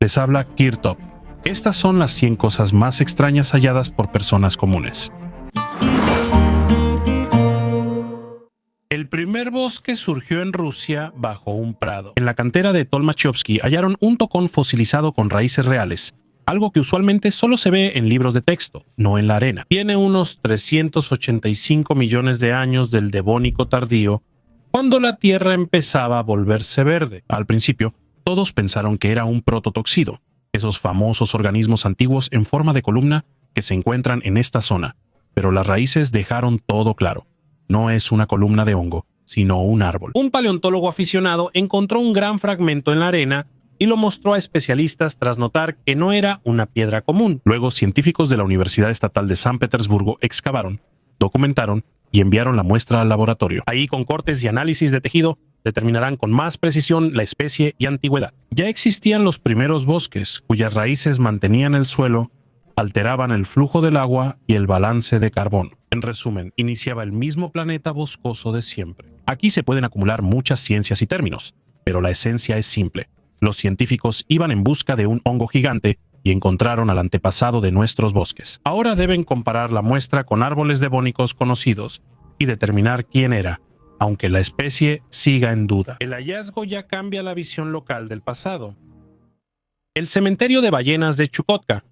Les habla Kirtop. Estas son las 100 cosas más extrañas halladas por personas comunes. El primer bosque surgió en Rusia bajo un prado. En la cantera de Tolmachovsky hallaron un tocón fosilizado con raíces reales, algo que usualmente solo se ve en libros de texto, no en la arena. Tiene unos 385 millones de años del Devónico tardío, cuando la Tierra empezaba a volverse verde. Al principio, todos pensaron que era un prototoxido, esos famosos organismos antiguos en forma de columna que se encuentran en esta zona, pero las raíces dejaron todo claro. No es una columna de hongo, sino un árbol. Un paleontólogo aficionado encontró un gran fragmento en la arena y lo mostró a especialistas tras notar que no era una piedra común. Luego, científicos de la Universidad Estatal de San Petersburgo excavaron, documentaron y enviaron la muestra al laboratorio. Ahí, con cortes y análisis de tejido, determinarán con más precisión la especie y antigüedad. Ya existían los primeros bosques, cuyas raíces mantenían el suelo, alteraban el flujo del agua y el balance de carbono. En resumen, iniciaba el mismo planeta boscoso de siempre. Aquí se pueden acumular muchas ciencias y términos, pero la esencia es simple. Los científicos iban en busca de un hongo gigante y encontraron al antepasado de nuestros bosques. Ahora deben comparar la muestra con árboles devónicos conocidos y determinar quién era, aunque la especie siga en duda. El hallazgo ya cambia la visión local del pasado. El cementerio de ballenas de Chukotka.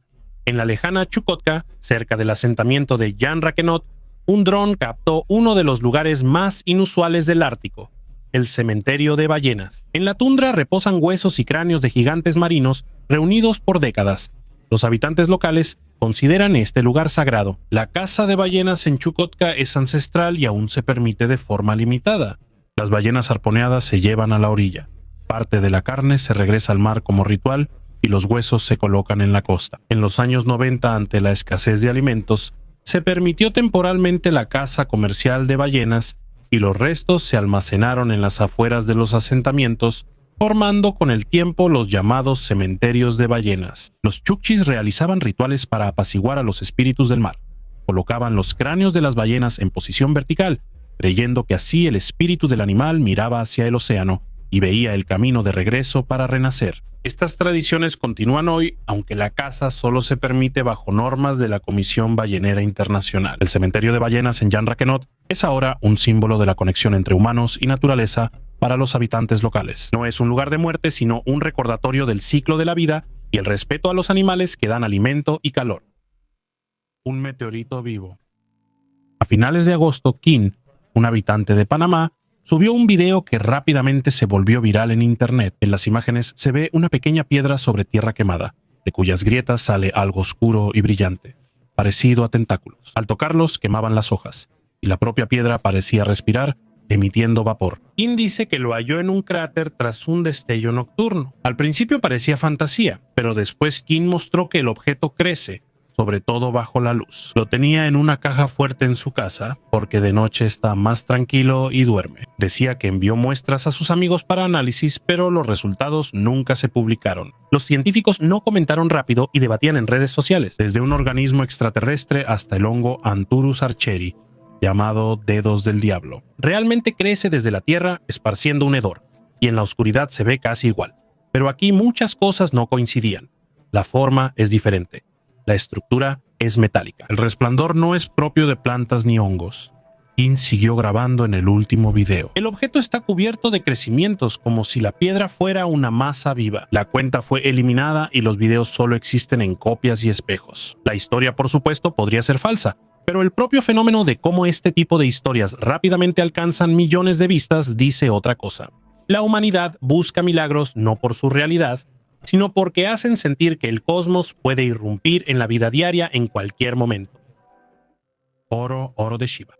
En la lejana Chukotka, cerca del asentamiento de Jan Rakenot, un dron captó uno de los lugares más inusuales del Ártico, el cementerio de ballenas. En la tundra reposan huesos y cráneos de gigantes marinos reunidos por décadas. Los habitantes locales consideran este lugar sagrado. La caza de ballenas en Chukotka es ancestral y aún se permite de forma limitada. Las ballenas arponeadas se llevan a la orilla. Parte de la carne se regresa al mar como ritual y los huesos se colocan en la costa. En los años 90, ante la escasez de alimentos, se permitió temporalmente la caza comercial de ballenas y los restos se almacenaron en las afueras de los asentamientos, formando con el tiempo los llamados cementerios de ballenas. Los chukchis realizaban rituales para apaciguar a los espíritus del mar. Colocaban los cráneos de las ballenas en posición vertical, creyendo que así el espíritu del animal miraba hacia el océano y veía el camino de regreso para renacer. Estas tradiciones continúan hoy, aunque la caza solo se permite bajo normas de la Comisión Ballenera Internacional. El cementerio de ballenas en Jan Rakenot es ahora un símbolo de la conexión entre humanos y naturaleza para los habitantes locales. No es un lugar de muerte, sino un recordatorio del ciclo de la vida y el respeto a los animales que dan alimento y calor. Un meteorito vivo. A finales de agosto, Kim, un habitante de Panamá, subió un video que rápidamente se volvió viral en internet. En las imágenes se ve una pequeña piedra sobre tierra quemada, de cuyas grietas sale algo oscuro y brillante, parecido a tentáculos. Al tocarlos quemaban las hojas, y la propia piedra parecía respirar, emitiendo vapor. Kim dice que lo halló en un cráter tras un destello nocturno. Al principio parecía fantasía, pero después Kim mostró que el objeto crece, sobre todo bajo la luz. Lo tenía en una caja fuerte en su casa, porque de noche está más tranquilo y duerme. Decía que envió muestras a sus amigos para análisis, pero los resultados nunca se publicaron. Los científicos no comentaron rápido y debatían en redes sociales, desde un organismo extraterrestre hasta el hongo Anthurus archeri, llamado dedos del diablo. Realmente crece desde la tierra, esparciendo un hedor, y en la oscuridad se ve casi igual. Pero aquí muchas cosas no coincidían. La forma es diferente. La estructura es metálica. El resplandor no es propio de plantas ni hongos. Kim siguió grabando en el último video. El objeto está cubierto de crecimientos, como si la piedra fuera una masa viva. La cuenta fue eliminada y los videos solo existen en copias y espejos. La historia, por supuesto, podría ser falsa, pero el propio fenómeno de cómo este tipo de historias rápidamente alcanzan millones de vistas dice otra cosa. La humanidad busca milagros no por su realidad, sino porque hacen sentir que el cosmos puede irrumpir en la vida diaria en cualquier momento. Oro de Shiva.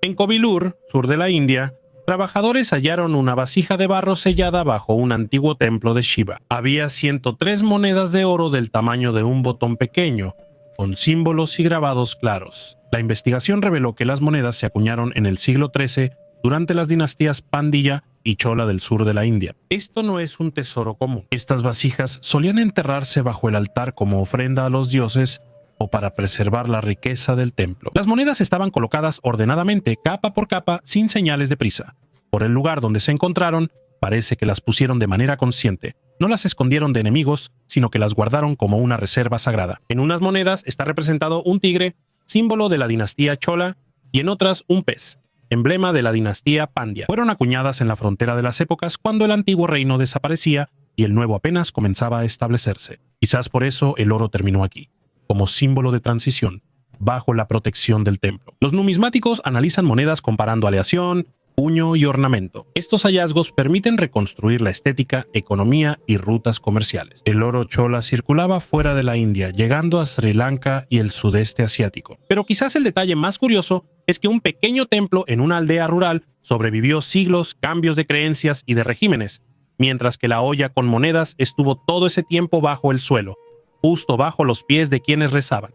En Kovilur, sur de la India, trabajadores hallaron una vasija de barro sellada bajo un antiguo templo de Shiva. Había 103 monedas de oro del tamaño de un botón pequeño, con símbolos y grabados claros. La investigación reveló que las monedas se acuñaron en el siglo XIII durante las dinastías Pandya y Chola del sur de la India. Esto no es un tesoro común. Estas vasijas solían enterrarse bajo el altar como ofrenda a los dioses o para preservar la riqueza del templo. Las monedas estaban colocadas ordenadamente, capa por capa, sin señales de prisa. Por el lugar donde se encontraron, parece que las pusieron de manera consciente, no las escondieron de enemigos, sino que las guardaron como una reserva sagrada. En unas monedas está representado un tigre, símbolo de la dinastía Chola, y en otras un pez, emblema de la dinastía Pandya. Fueron acuñadas en la frontera de las épocas cuando el antiguo reino desaparecía y el nuevo apenas comenzaba a establecerse. Quizás por eso el oro terminó aquí, como símbolo de transición, bajo la protección del templo. Los numismáticos analizan monedas comparando aleación, puño y ornamento. Estos hallazgos permiten reconstruir la estética, economía y rutas comerciales. El oro chola circulaba fuera de la India, llegando a Sri Lanka y el sudeste asiático. Pero quizás el detalle más curioso es que un pequeño templo en una aldea rural sobrevivió siglos, cambios de creencias y de regímenes, mientras que la olla con monedas estuvo todo ese tiempo bajo el suelo, justo bajo los pies de quienes rezaban.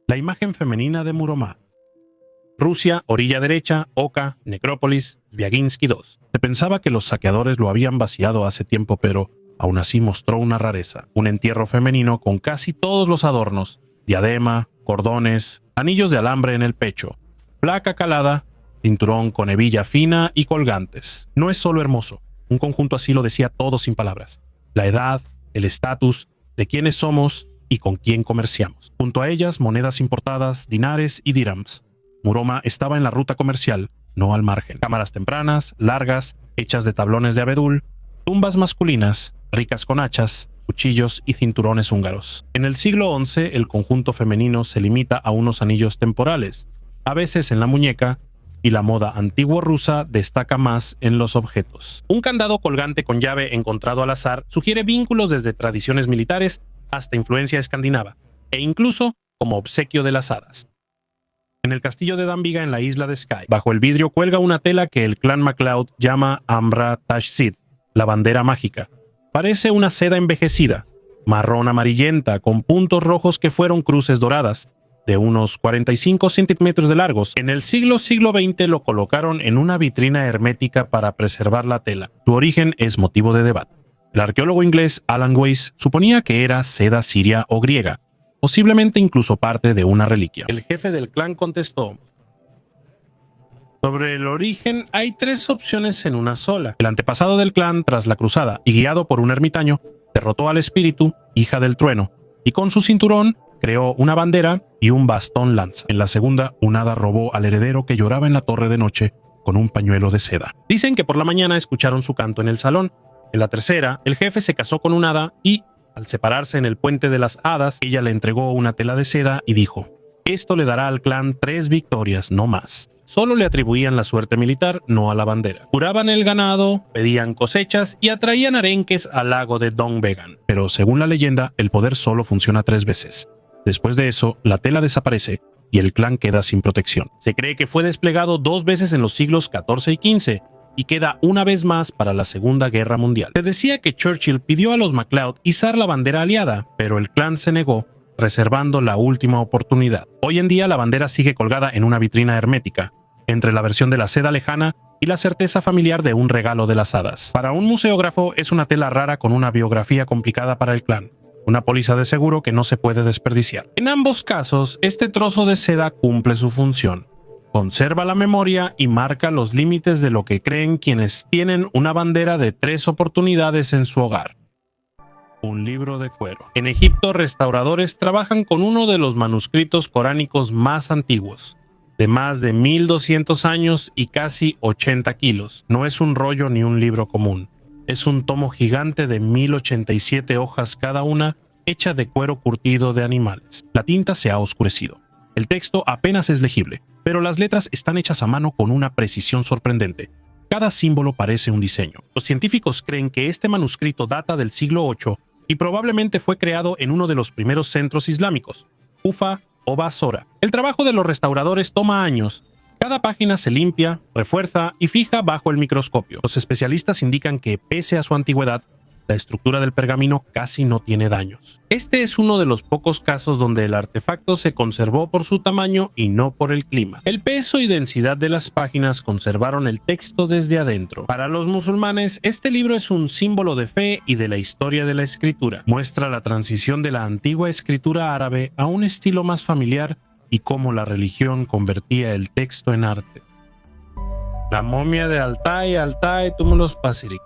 La imagen femenina de Muromá. Rusia, orilla derecha, Oka, Necrópolis, Sviaginsky II. Se pensaba que los saqueadores lo habían vaciado hace tiempo, pero aún así mostró una rareza. Un entierro femenino con casi todos los adornos, diadema, cordones, anillos de alambre en el pecho, placa calada, cinturón con hebilla fina y colgantes. No es solo hermoso, un conjunto así lo decía todo sin palabras. La edad, el estatus, de quiénes somos y con quién comerciamos. Junto a ellas, monedas importadas, dinares y dirhams. Muromá estaba en la ruta comercial, no al margen. Cámaras tempranas, largas, hechas de tablones de abedul, tumbas masculinas, ricas con hachas, cuchillos y cinturones húngaros. En el siglo XI, el conjunto femenino se limita a unos anillos temporales, a veces en la muñeca, y la moda antigua rusa destaca más en los objetos. Un candado colgante con llave encontrado al azar sugiere vínculos desde tradiciones militares hasta influencia escandinava, e incluso como obsequio de las hadas. En el castillo de Danviga en la isla de Skye, bajo el vidrio cuelga una tela que el clan MacLeod llama Ambra Tashsid, la bandera mágica. Parece una seda envejecida, marrón amarillenta, con puntos rojos que fueron cruces doradas, de unos 45 centímetros de largos. En el siglo XX lo colocaron en una vitrina hermética para preservar la tela. Su origen es motivo de debate. El arqueólogo inglés Alan Weiss suponía que era seda siria o griega, posiblemente incluso parte de una reliquia. El jefe del clan contestó: sobre el origen hay tres opciones en una sola. El antepasado del clan tras la cruzada y guiado por un ermitaño, derrotó al espíritu, hija del trueno, y con su cinturón creó una bandera y un bastón lanza. En la segunda, un hada robó al heredero que lloraba en la torre de noche con un pañuelo de seda. Dicen que por la mañana escucharon su canto en el salón. En la tercera, el jefe se casó con un hada y, al separarse en el puente de las hadas, ella le entregó una tela de seda y dijo: esto le dará al clan 3 victorias, no más. Solo le atribuían la suerte militar, no a la bandera. Curaban el ganado, pedían cosechas y atraían arenques al lago de Dongvegan. Pero según la leyenda, el poder solo funciona 3 veces. Después de eso, la tela desaparece y el clan queda sin protección. Se cree que fue desplegado 2 veces en los siglos XIV y XV, y queda una vez más para la Segunda Guerra Mundial. Se decía que Churchill pidió a los MacLeod izar la bandera aliada, pero el clan se negó, reservando la última oportunidad. Hoy en día la bandera sigue colgada en una vitrina hermética, entre la versión de la seda lejana y la certeza familiar de un regalo de las hadas. Para un museógrafo es una tela rara con una biografía complicada para el clan, una póliza de seguro que no se puede desperdiciar. En ambos casos, este trozo de seda cumple su función. Conserva la memoria y marca los límites de lo que creen quienes tienen una bandera de 3 oportunidades en su hogar. Un libro de cuero. En Egipto, restauradores trabajan con uno de los manuscritos coránicos más antiguos, de más de 1200 años y casi 80 kilos. No es un rollo ni un libro común. Es un tomo gigante de 1087 hojas cada una, hecha de cuero curtido de animales. La tinta se ha oscurecido. El texto apenas es legible, pero las letras están hechas a mano con una precisión sorprendente. Cada símbolo parece un diseño. Los científicos creen que este manuscrito data del siglo VIII y probablemente fue creado en uno de los primeros centros islámicos, Kufa o Basora. El trabajo de los restauradores toma años. Cada página se limpia, refuerza y fija bajo el microscopio. Los especialistas indican que, pese a su antigüedad, la estructura del pergamino casi no tiene daños. Este es uno de los pocos casos donde el artefacto se conservó por su tamaño y no por el clima. El peso y densidad de las páginas conservaron el texto desde adentro. Para los musulmanes, este libro es un símbolo de fe y de la historia de la escritura. Muestra la transición de la antigua escritura árabe a un estilo más familiar y cómo la religión convertía el texto en arte. La momia de Altai, Túmulos Pasirik.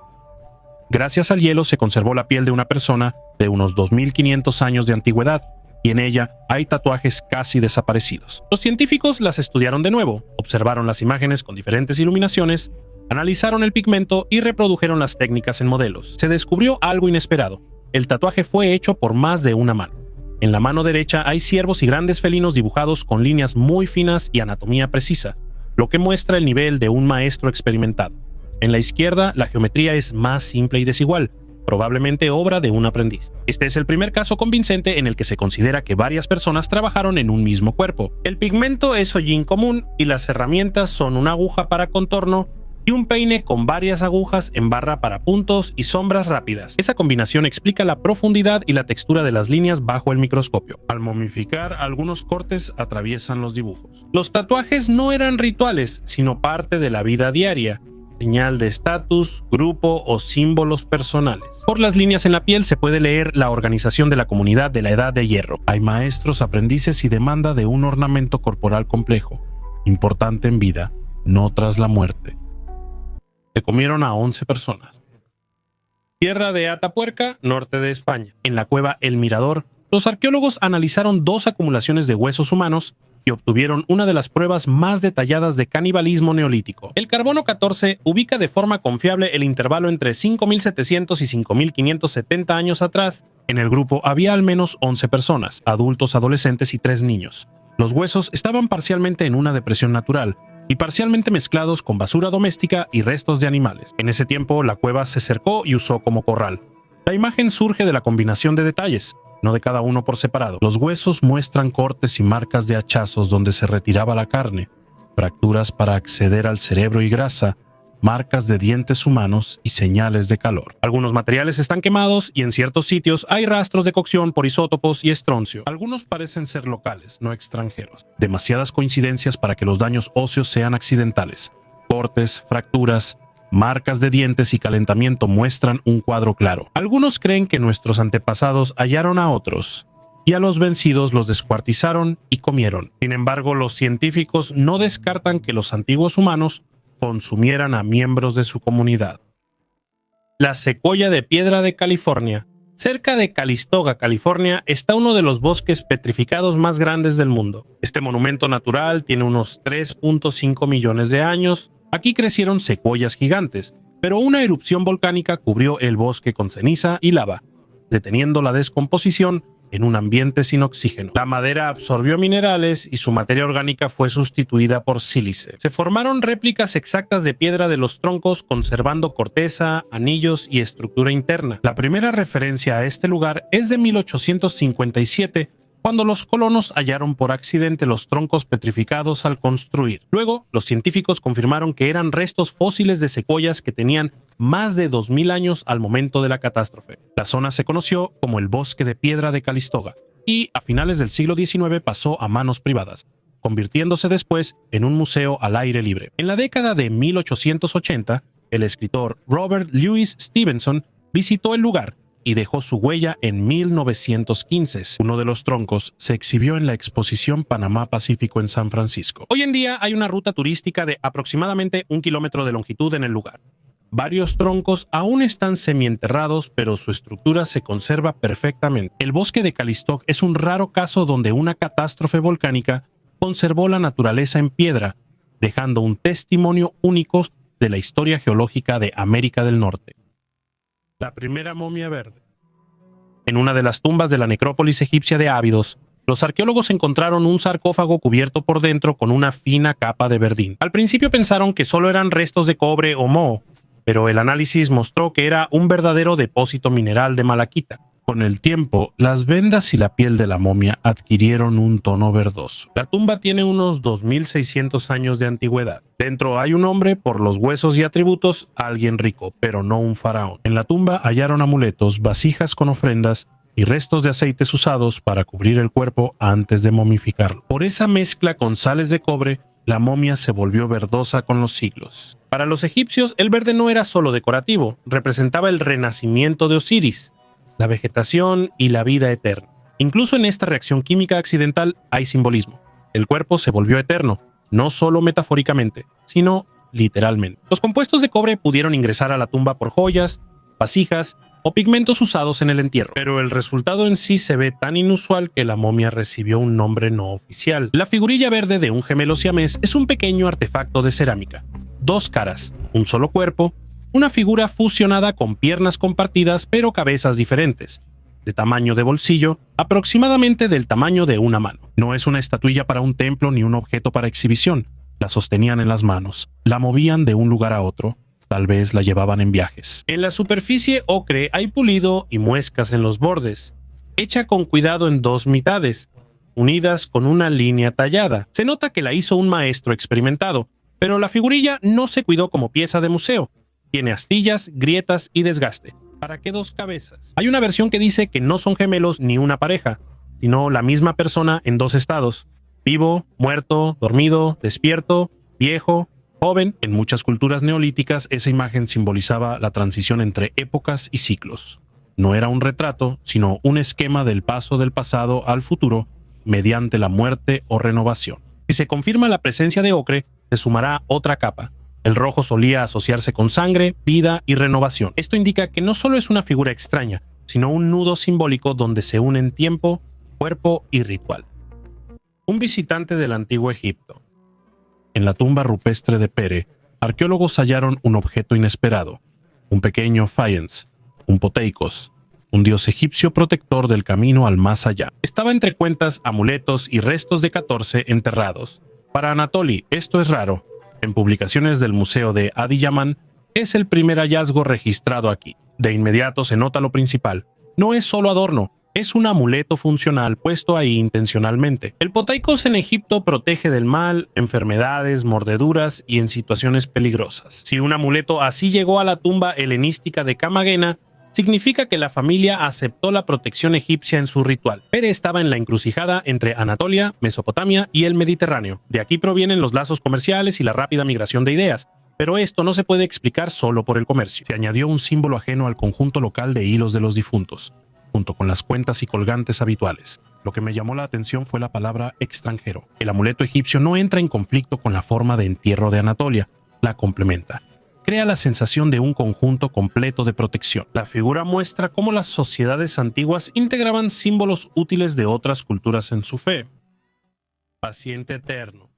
Gracias al hielo se conservó la piel de una persona de unos 2500 años de antigüedad, y en ella hay tatuajes casi desaparecidos. Los científicos las estudiaron de nuevo, observaron las imágenes con diferentes iluminaciones, analizaron el pigmento y reprodujeron las técnicas en modelos. Se descubrió algo inesperado. El tatuaje fue hecho por más de una mano. En la mano derecha hay ciervos y grandes felinos dibujados con líneas muy finas y anatomía precisa, lo que muestra el nivel de un maestro experimentado. En la izquierda, la geometría es más simple y desigual, probablemente obra de un aprendiz. Este es el primer caso convincente en el que se considera que varias personas trabajaron en un mismo cuerpo. El pigmento es hollín común y las herramientas son una aguja para contorno y un peine con varias agujas en barra para puntos y sombras rápidas. Esa combinación explica la profundidad y la textura de las líneas bajo el microscopio. Al momificar, algunos cortes atraviesan los dibujos. Los tatuajes no eran rituales, sino parte de la vida diaria, señal de estatus, grupo o símbolos personales. Por las líneas en la piel se puede leer la organización de la comunidad de la Edad de Hierro. Hay maestros, aprendices y demanda de un ornamento corporal complejo, importante en vida, no tras la muerte. Se comieron a 11 personas. Tierra de Atapuerca, norte de España. En la cueva El Mirador, los arqueólogos analizaron 2 acumulaciones de huesos humanos y obtuvieron una de las pruebas más detalladas de canibalismo neolítico. El carbono 14 ubica de forma confiable el intervalo entre 5700 y 5570 años atrás. En el grupo había al menos 11 personas, adultos, adolescentes y 3 niños. Los huesos estaban parcialmente en una depresión natural y parcialmente mezclados con basura doméstica y restos de animales. En ese tiempo, la cueva se cercó y usó como corral. La imagen surge de la combinación de detalles, no de cada uno por separado. Los huesos muestran cortes y marcas de hachazos donde se retiraba la carne, fracturas para acceder al cerebro y grasa, marcas de dientes humanos y señales de calor. Algunos materiales están quemados y en ciertos sitios hay rastros de cocción por isótopos y estroncio. Algunos parecen ser locales, no extranjeros. Demasiadas coincidencias para que los daños óseos sean accidentales. Cortes, fracturas, marcas de dientes y calentamiento muestran un cuadro claro. Algunos creen que nuestros antepasados hallaron a otros y a los vencidos los descuartizaron y comieron. Sin embargo, los científicos no descartan que los antiguos humanos consumieran a miembros de su comunidad. La secuoya de piedra de California. Cerca de Calistoga, California, está uno de los bosques petrificados más grandes del mundo. Este monumento natural tiene unos 3.5 millones de años. Aquí crecieron secuoyas gigantes, pero una erupción volcánica cubrió el bosque con ceniza y lava, deteniendo la descomposición en un ambiente sin oxígeno. La madera absorbió minerales y su materia orgánica fue sustituida por sílice. Se formaron réplicas exactas de piedra de los troncos, conservando corteza, anillos y estructura interna. La primera referencia a este lugar es de 1857, cuando los colonos hallaron por accidente los troncos petrificados al construir. Luego, los científicos confirmaron que eran restos fósiles de secuoyas que tenían más de 2000 años al momento de la catástrofe. La zona se conoció como el Bosque de Piedra de Calistoga y a finales del siglo XIX pasó a manos privadas, convirtiéndose después en un museo al aire libre. En la década de 1880, el escritor Robert Louis Stevenson visitó el lugar y dejó su huella en 1915. Uno de los troncos se exhibió en la exposición Panamá Pacífico en San Francisco. Hoy en día hay una ruta turística de aproximadamente 1 kilómetro de longitud en el lugar. Varios troncos aún están semienterrados, pero su estructura se conserva perfectamente. El bosque de Calistoga es un raro caso donde una catástrofe volcánica conservó la naturaleza en piedra, dejando un testimonio único de la historia geológica de América del Norte. La primera momia verde. En una de las tumbas de la necrópolis egipcia de Abidos, los arqueólogos encontraron un sarcófago cubierto por dentro con una fina capa de verdín. Al principio pensaron que solo eran restos de cobre o moho, pero el análisis mostró que era un verdadero depósito mineral de malaquita. Con el tiempo, las vendas y la piel de la momia adquirieron un tono verdoso. La tumba tiene unos 2600 años de antigüedad. Dentro hay un hombre, por los huesos y atributos, alguien rico, pero no un faraón. En la tumba hallaron amuletos, vasijas con ofrendas y restos de aceites usados para cubrir el cuerpo antes de momificarlo. Por esa mezcla con sales de cobre, la momia se volvió verdosa con los siglos. Para los egipcios, el verde no era solo decorativo, representaba el renacimiento de Osiris, la vegetación y la vida eterna. Incluso en esta reacción química accidental hay simbolismo. El cuerpo se volvió eterno, no solo metafóricamente, sino literalmente. Los compuestos de cobre pudieron ingresar a la tumba por joyas, vasijas o pigmentos usados en el entierro. Pero el resultado en sí se ve tan inusual que la momia recibió un nombre no oficial. La figurilla verde de un gemelo siamés es un pequeño artefacto de cerámica. 2 caras, un solo cuerpo, una figura fusionada con piernas compartidas pero cabezas diferentes, de tamaño de bolsillo, aproximadamente del tamaño de una mano. No es una estatuilla para un templo ni un objeto para exhibición. La sostenían en las manos, la movían de un lugar a otro, tal vez la llevaban en viajes. En la superficie ocre hay pulido y muescas en los bordes, hecha con cuidado en 2 mitades, unidas con una línea tallada. Se nota que la hizo un maestro experimentado, pero la figurilla no se cuidó como pieza de museo. Tiene astillas, grietas y desgaste. ¿Para qué 2 cabezas? Hay una versión que dice que no son gemelos ni una pareja, sino la misma persona en 2 estados: vivo, muerto, dormido, despierto, viejo, joven. En muchas culturas neolíticas esa imagen simbolizaba la transición entre épocas y ciclos. No era un retrato, sino un esquema del paso del pasado al futuro mediante la muerte o renovación. Si se confirma la presencia de ocre, se sumará otra capa. El rojo solía asociarse con sangre, vida y renovación. Esto indica que no solo es una figura extraña, sino un nudo simbólico donde se unen tiempo, cuerpo y ritual. Un visitante del antiguo Egipto. En la tumba rupestre de Pere, arqueólogos hallaron un objeto inesperado, un pequeño faience, un poteikos, un dios egipcio protector del camino al más allá. Estaba entre cuentas, amuletos y restos de 14 enterrados. Para Anatoly, esto es raro. En publicaciones del Museo de Adiyaman, es el primer hallazgo registrado aquí. De inmediato se nota lo principal. No es solo adorno, es un amuleto funcional puesto ahí intencionalmente. El poteikos en Egipto protege del mal, enfermedades, mordeduras y en situaciones peligrosas. Si un amuleto así llegó a la tumba helenística de Camagena, significa que la familia aceptó la protección egipcia en su ritual. Pere estaba en la encrucijada entre Anatolia, Mesopotamia y el Mediterráneo. De aquí provienen los lazos comerciales y la rápida migración de ideas. Pero esto no se puede explicar solo por el comercio. Se añadió un símbolo ajeno al conjunto local de hilos de los difuntos, junto con las cuentas y colgantes habituales. Lo que me llamó la atención fue la palabra extranjero. El amuleto egipcio no entra en conflicto con la forma de entierro de Anatolia, la complementa. Crea la sensación de un conjunto completo de protección. La figura muestra cómo las sociedades antiguas integraban símbolos útiles de otras culturas en su fe. Paciente eterno.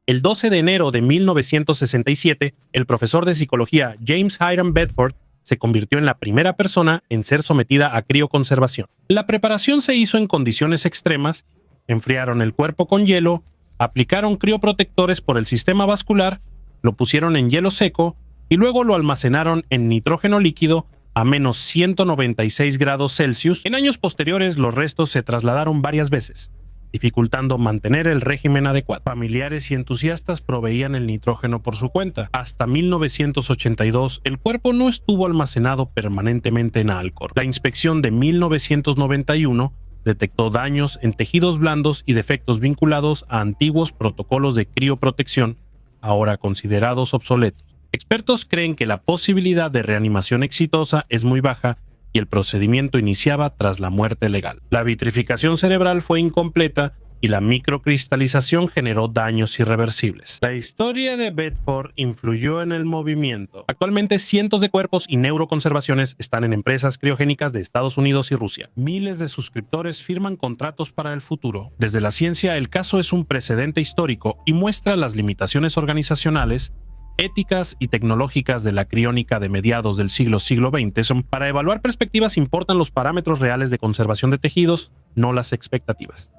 El 12 de enero de 1967, el profesor de psicología James Hiram Bedford se convirtió en la primera persona en ser sometida a crioconservación. La preparación se hizo en condiciones extremas, enfriaron el cuerpo con hielo, aplicaron crioprotectores por el sistema vascular, lo pusieron en hielo seco y luego lo almacenaron en nitrógeno líquido a menos 196 grados Celsius. En años posteriores los restos se trasladaron varias veces, dificultando mantener el régimen adecuado. Familiares y entusiastas proveían el nitrógeno por su cuenta. Hasta 1982, el cuerpo no estuvo almacenado permanentemente en Alcor. La inspección de 1991 detectó daños en tejidos blandos y defectos vinculados a antiguos protocolos de crioprotección, ahora considerados obsoletos. Expertos creen que la posibilidad de reanimación exitosa es muy baja y el procedimiento iniciaba tras la muerte legal. La vitrificación cerebral fue incompleta y la microcristalización generó daños irreversibles. La historia de Bedford influyó en el movimiento. Actualmente cientos de cuerpos y neuroconservaciones están en empresas criogénicas de Estados Unidos y Rusia. Miles de suscriptores firman contratos para el futuro. Desde la ciencia, el caso es un precedente histórico y muestra las limitaciones organizacionales, éticas y tecnológicas de la criónica de mediados del siglo XX. Para evaluar perspectivas importan los parámetros reales de conservación de tejidos, no las expectativas.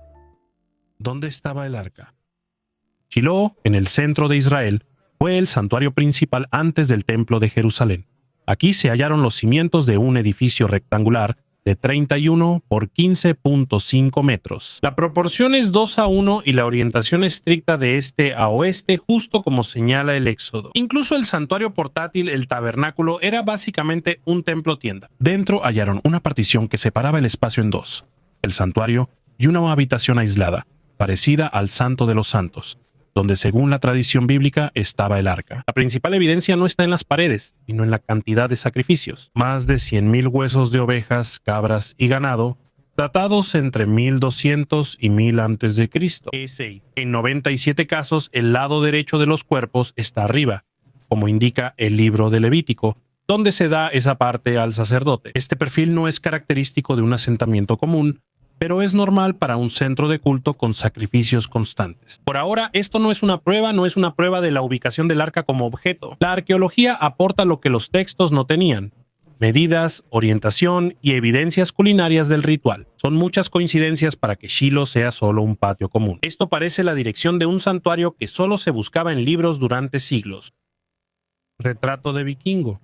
¿Dónde estaba el arca? Shiloh, en el centro de Israel, fue el santuario principal antes del templo de Jerusalén. Aquí se hallaron los cimientos de un edificio rectangular de 31 por 15.5 metros. La proporción es 2:1 y la orientación estricta de este a oeste, justo como señala el Éxodo. Incluso el santuario portátil, el tabernáculo, era básicamente un templo-tienda. Dentro hallaron una partición que separaba el espacio en 2, el santuario y una habitación aislada, parecida al Santo de los Santos, donde según la tradición bíblica estaba el arca. La principal evidencia no está en las paredes, sino en la cantidad de sacrificios. Más de 100.000 huesos de ovejas, cabras y ganado, datados entre 1200 y 1000 a.C. En 97 casos, el lado derecho de los cuerpos está arriba, como indica el libro de Levítico, donde se da esa parte al sacerdote. Este perfil no es característico de un asentamiento común, pero es normal para un centro de culto con sacrificios constantes. Por ahora, esto no es una prueba de la ubicación del arca como objeto. La arqueología aporta lo que los textos no tenían: medidas, orientación y evidencias culinarias del ritual. Son muchas coincidencias para que Shiloh sea solo un patio común. Esto parece la dirección de un santuario que solo se buscaba en libros durante siglos. Retrato de vikingo.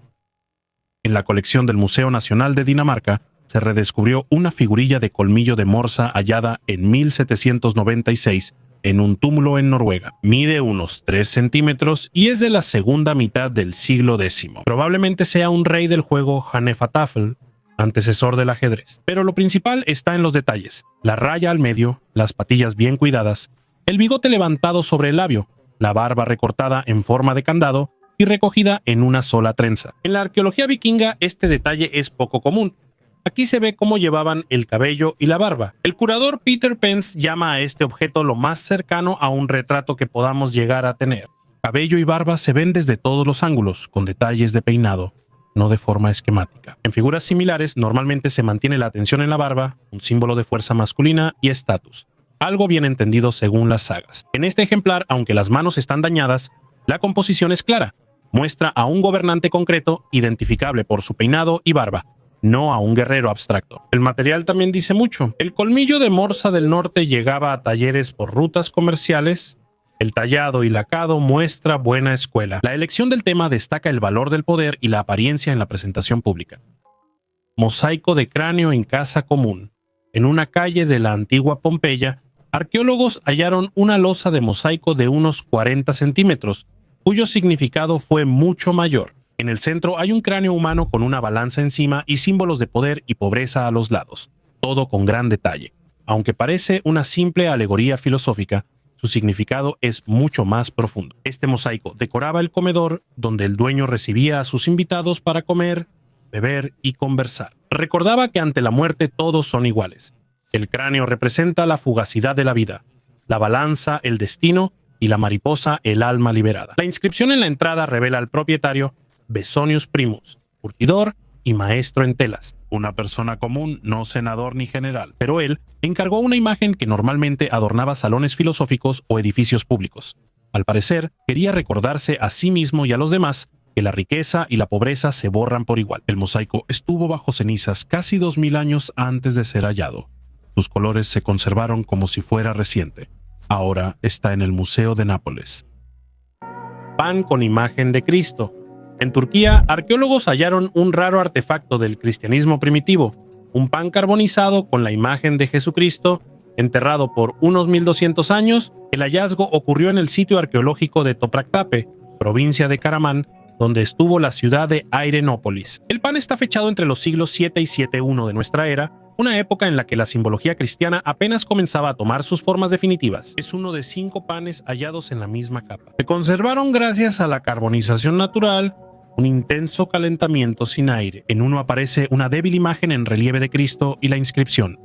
En la colección del Museo Nacional de Dinamarca se redescubrió una figurilla de colmillo de morsa hallada en 1796 en un túmulo en Noruega. Mide unos 3 centímetros y es de la segunda mitad del siglo X. Probablemente sea un rey del juego Hnefatafl, antecesor del ajedrez. Pero lo principal está en los detalles: la raya al medio, las patillas bien cuidadas, el bigote levantado sobre el labio, la barba recortada en forma de candado y recogida en una sola trenza. En la arqueología vikinga este detalle es poco común. Aquí se ve cómo llevaban el cabello y la barba. El curador Peter Pence llama a este objeto lo más cercano a un retrato que podamos llegar a tener. Cabello y barba se ven desde todos los ángulos, con detalles de peinado, no de forma esquemática. En figuras similares, normalmente se mantiene la atención en la barba, un símbolo de fuerza masculina y estatus, algo bien entendido según las sagas. En este ejemplar, aunque las manos están dañadas, la composición es clara. Muestra a un gobernante concreto, identificable por su peinado y barba, no a un guerrero abstracto. El material también dice mucho. El colmillo de morsa del norte llegaba a talleres por rutas comerciales. El tallado y lacado muestra buena escuela. La elección del tema destaca el valor del poder y la apariencia en la presentación pública. Mosaico de cráneo en casa común. En una calle de la antigua Pompeya, arqueólogos hallaron una losa de mosaico de unos 40 centímetros, cuyo significado fue mucho mayor. En el centro hay un cráneo humano con una balanza encima y símbolos de poder y pobreza a los lados, todo con gran detalle. Aunque parece una simple alegoría filosófica, su significado es mucho más profundo. Este mosaico decoraba el comedor donde el dueño recibía a sus invitados para comer, beber y conversar. Recordaba que ante la muerte todos son iguales. El cráneo representa la fugacidad de la vida, la balanza el destino y la mariposa el alma liberada. La inscripción en la entrada revela al propietario Besonius Primus, curtidor y maestro en telas, una persona común, no senador ni general, pero él encargó una imagen que normalmente adornaba salones filosóficos o edificios públicos. Al parecer, quería recordarse a sí mismo y a los demás que la riqueza y la pobreza se borran por igual. El mosaico estuvo bajo cenizas casi 2000 años antes de ser hallado. Sus colores se conservaron como si fuera reciente. Ahora está en el Museo de Nápoles. Pan con imagen de Cristo. En Turquía, arqueólogos hallaron un raro artefacto del cristianismo primitivo, un pan carbonizado con la imagen de Jesucristo, enterrado por unos 1200 años. El hallazgo ocurrió en el sitio arqueológico de Topraktape, provincia de Karaman, donde estuvo la ciudad de Arenópolis. El pan está fechado entre los siglos 7 y 7-1 de nuestra era, una época en la que la simbología cristiana apenas comenzaba a tomar sus formas definitivas. Es uno de 5 panes hallados en la misma capa. Se conservaron gracias a la carbonización natural, un intenso calentamiento sin aire. En uno aparece una débil imagen en relieve de Cristo y la inscripción: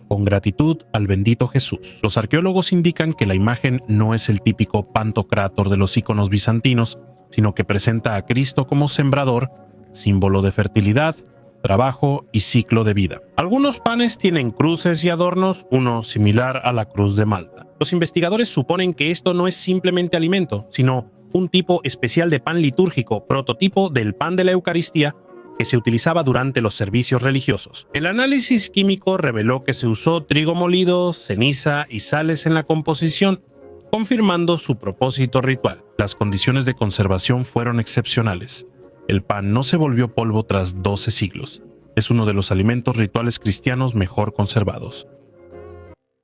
con gratitud al bendito Jesús. Los arqueólogos indican que la imagen no es el típico pantocrátor de los íconos bizantinos, sino que presenta a Cristo como sembrador, símbolo de fertilidad, trabajo y ciclo de vida. Algunos panes tienen cruces y adornos, uno similar a la cruz de Malta. Los investigadores suponen que esto no es simplemente alimento, sino un tipo especial de pan litúrgico, prototipo del pan de la Eucaristía, que se utilizaba durante los servicios religiosos. El análisis químico reveló que se usó trigo molido, ceniza y sales en la composición, confirmando su propósito ritual. Las condiciones de conservación fueron excepcionales. El pan no se volvió polvo tras 12 siglos. Es uno de los alimentos rituales cristianos mejor conservados.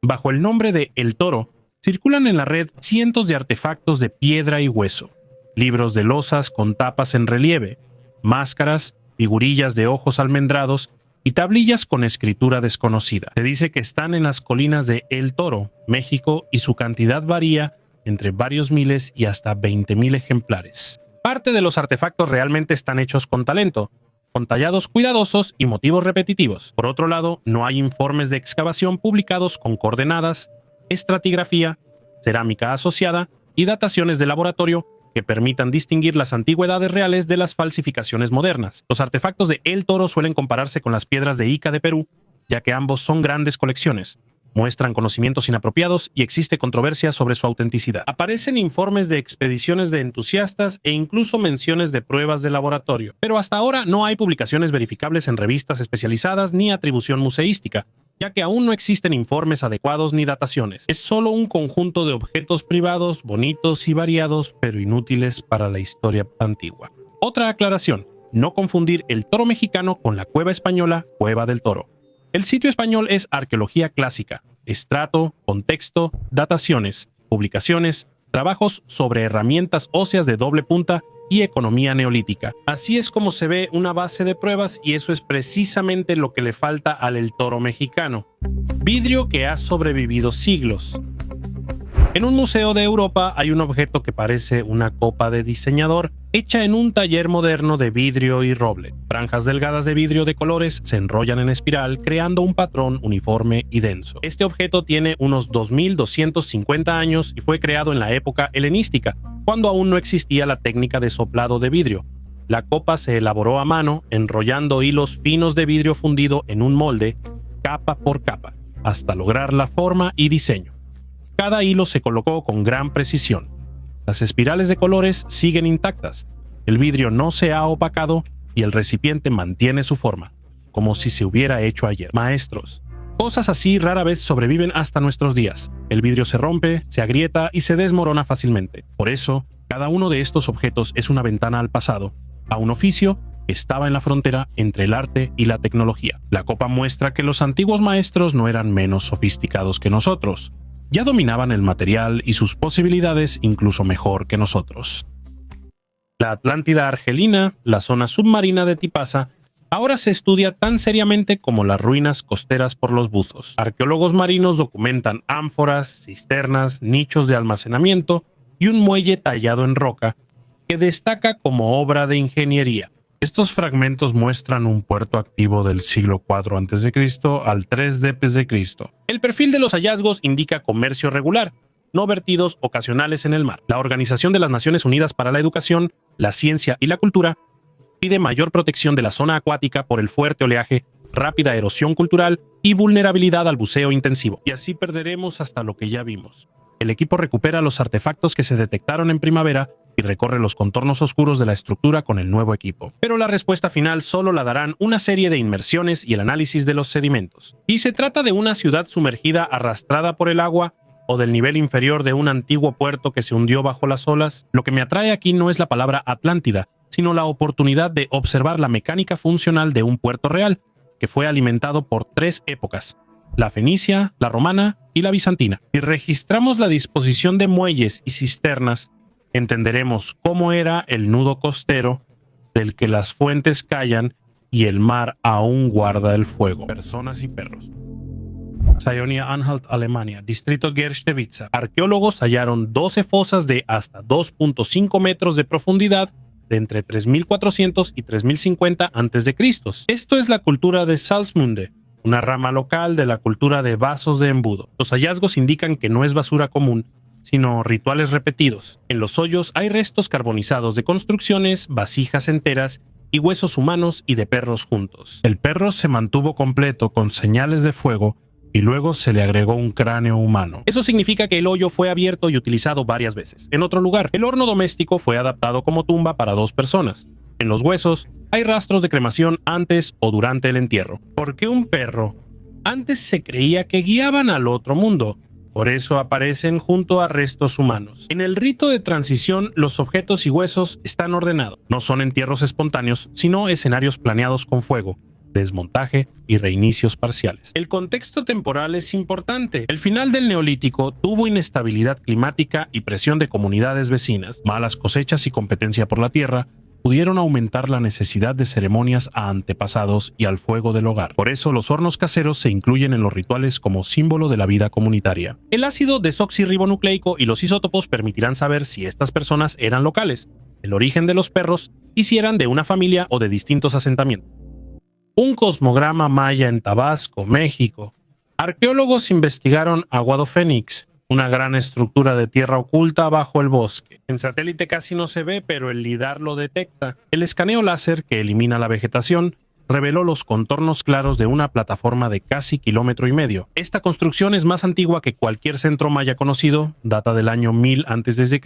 Bajo el nombre de El Toro, circulan en la red cientos de artefactos de piedra y hueso, libros de losas con tapas en relieve, máscaras, figurillas de ojos almendrados y tablillas con escritura desconocida. Se dice que están en las colinas de El Toro, México, y su cantidad varía entre varios miles y hasta 20,000 ejemplares. Parte de los artefactos realmente están hechos con talento, con tallados cuidadosos y motivos repetitivos. Por otro lado, no hay informes de excavación publicados con coordenadas, estratigrafía, cerámica asociada y dataciones de laboratorio que permitan distinguir las antigüedades reales de las falsificaciones modernas. Los artefactos de El Toro suelen compararse con las piedras de Ica de Perú, ya que ambos son grandes colecciones. Muestran conocimientos inapropiados y existe controversia sobre su autenticidad. Aparecen informes de expediciones de entusiastas e incluso menciones de pruebas de laboratorio. Pero hasta ahora no hay publicaciones verificables en revistas especializadas ni atribución museística, ya que aún no existen informes adecuados ni dataciones. Es solo un conjunto de objetos privados, bonitos y variados, pero inútiles para la historia antigua. Otra aclaración: no confundir el toro mexicano con la cueva española Cueva del Toro. El sitio español es Arqueología Clásica, estrato, contexto, dataciones, publicaciones, trabajos sobre herramientas óseas de doble punta y economía neolítica. Así es como se ve una base de pruebas, y eso es precisamente lo que le falta al El Toro mexicano. Vidrio que ha sobrevivido siglos. En un museo de Europa hay un objeto que parece una copa de diseñador hecha en un taller moderno de vidrio y roble. Franjas delgadas de vidrio de colores se enrollan en espiral, creando un patrón uniforme y denso. Este objeto tiene unos 2250 años y fue creado en la época helenística, cuando aún no existía la técnica de soplado de vidrio. La copa se elaboró a mano, enrollando hilos finos de vidrio fundido en un molde, capa por capa, hasta lograr la forma y diseño. Cada hilo se colocó con gran precisión. Las espirales de colores siguen intactas, el vidrio no se ha opacado y el recipiente mantiene su forma, como si se hubiera hecho ayer. Maestros, cosas así rara vez sobreviven hasta nuestros días. El vidrio se rompe, se agrieta y se desmorona fácilmente. Por eso, cada uno de estos objetos es una ventana al pasado, a un oficio que estaba en la frontera entre el arte y la tecnología. La copa muestra que los antiguos maestros no eran menos sofisticados que nosotros. Ya dominaban el material y sus posibilidades incluso mejor que nosotros. La Atlántida argelina, la zona submarina de Tipasa, ahora se estudia tan seriamente como las ruinas costeras por los buzos. Arqueólogos marinos documentan ánforas, cisternas, nichos de almacenamiento y un muelle tallado en roca que destaca como obra de ingeniería. Estos fragmentos muestran un puerto activo del siglo IV a.C. al 3 d.C. El perfil de los hallazgos indica comercio regular, no vertidos ocasionales en el mar. La Organización de las Naciones Unidas para la Educación, la Ciencia y la Cultura pide mayor protección de la zona acuática por el fuerte oleaje, rápida erosión cultural y vulnerabilidad al buceo intensivo. Y así perderemos hasta lo que ya vimos. El equipo recupera los artefactos que se detectaron en primavera y recorre los contornos oscuros de la estructura con el nuevo equipo. Pero la respuesta final solo la darán una serie de inmersiones y el análisis de los sedimentos. ¿Y se trata de una ciudad sumergida arrastrada por el agua o del nivel inferior de un antiguo puerto que se hundió bajo las olas? Lo que me atrae aquí no es la palabra Atlántida, sino la oportunidad de observar la mecánica funcional de un puerto real, que fue alimentado por 3 épocas: la fenicia, la romana y la bizantina. Si registramos la disposición de muelles y cisternas, entenderemos cómo era el nudo costero del que las fuentes callan y el mar aún guarda el fuego. Personas y perros. Sajonia-Anhalt, Alemania, distrito Gerstewitza. Arqueólogos hallaron 12 fosas de hasta 2.5 metros de profundidad de entre 3.400 y 3.050 a.C. Esto es la cultura de Salzmunde, una rama local de la cultura de vasos de embudo. Los hallazgos indican que no es basura común, sino rituales repetidos. En los hoyos hay restos carbonizados de construcciones, vasijas enteras y huesos humanos y de perros juntos. El perro se mantuvo completo con señales de fuego y luego se le agregó un cráneo humano. Eso significa que el hoyo fue abierto y utilizado varias veces. En otro lugar, el horno doméstico fue adaptado como tumba para 2 personas. En los huesos hay rastros de cremación antes o durante el entierro. ¿Por qué un perro? Antes se creía que guiaban al otro mundo. Por eso aparecen junto a restos humanos. En el rito de transición, los objetos y huesos están ordenados. No son entierros espontáneos, sino escenarios planeados con fuego, desmontaje y reinicios parciales. El contexto temporal es importante. El final del Neolítico tuvo inestabilidad climática y presión de comunidades vecinas. Malas cosechas y competencia por la tierra pudieron aumentar la necesidad de ceremonias a antepasados y al fuego del hogar. Por eso los hornos caseros se incluyen en los rituales como símbolo de la vida comunitaria. El ácido desoxirribonucleico y los isótopos permitirán saber si estas personas eran locales, el origen de los perros y si eran de una familia o de distintos asentamientos. Un cosmograma maya en Tabasco, México. Arqueólogos investigaron Aguado Fénix, una gran estructura de tierra oculta bajo el bosque. En satélite casi no se ve, pero el LIDAR lo detecta. El escaneo láser que elimina la vegetación reveló los contornos claros de una plataforma de casi 1,5 kilómetros. Esta construcción es más antigua que cualquier centro maya conocido, data del año 1000 a.C.,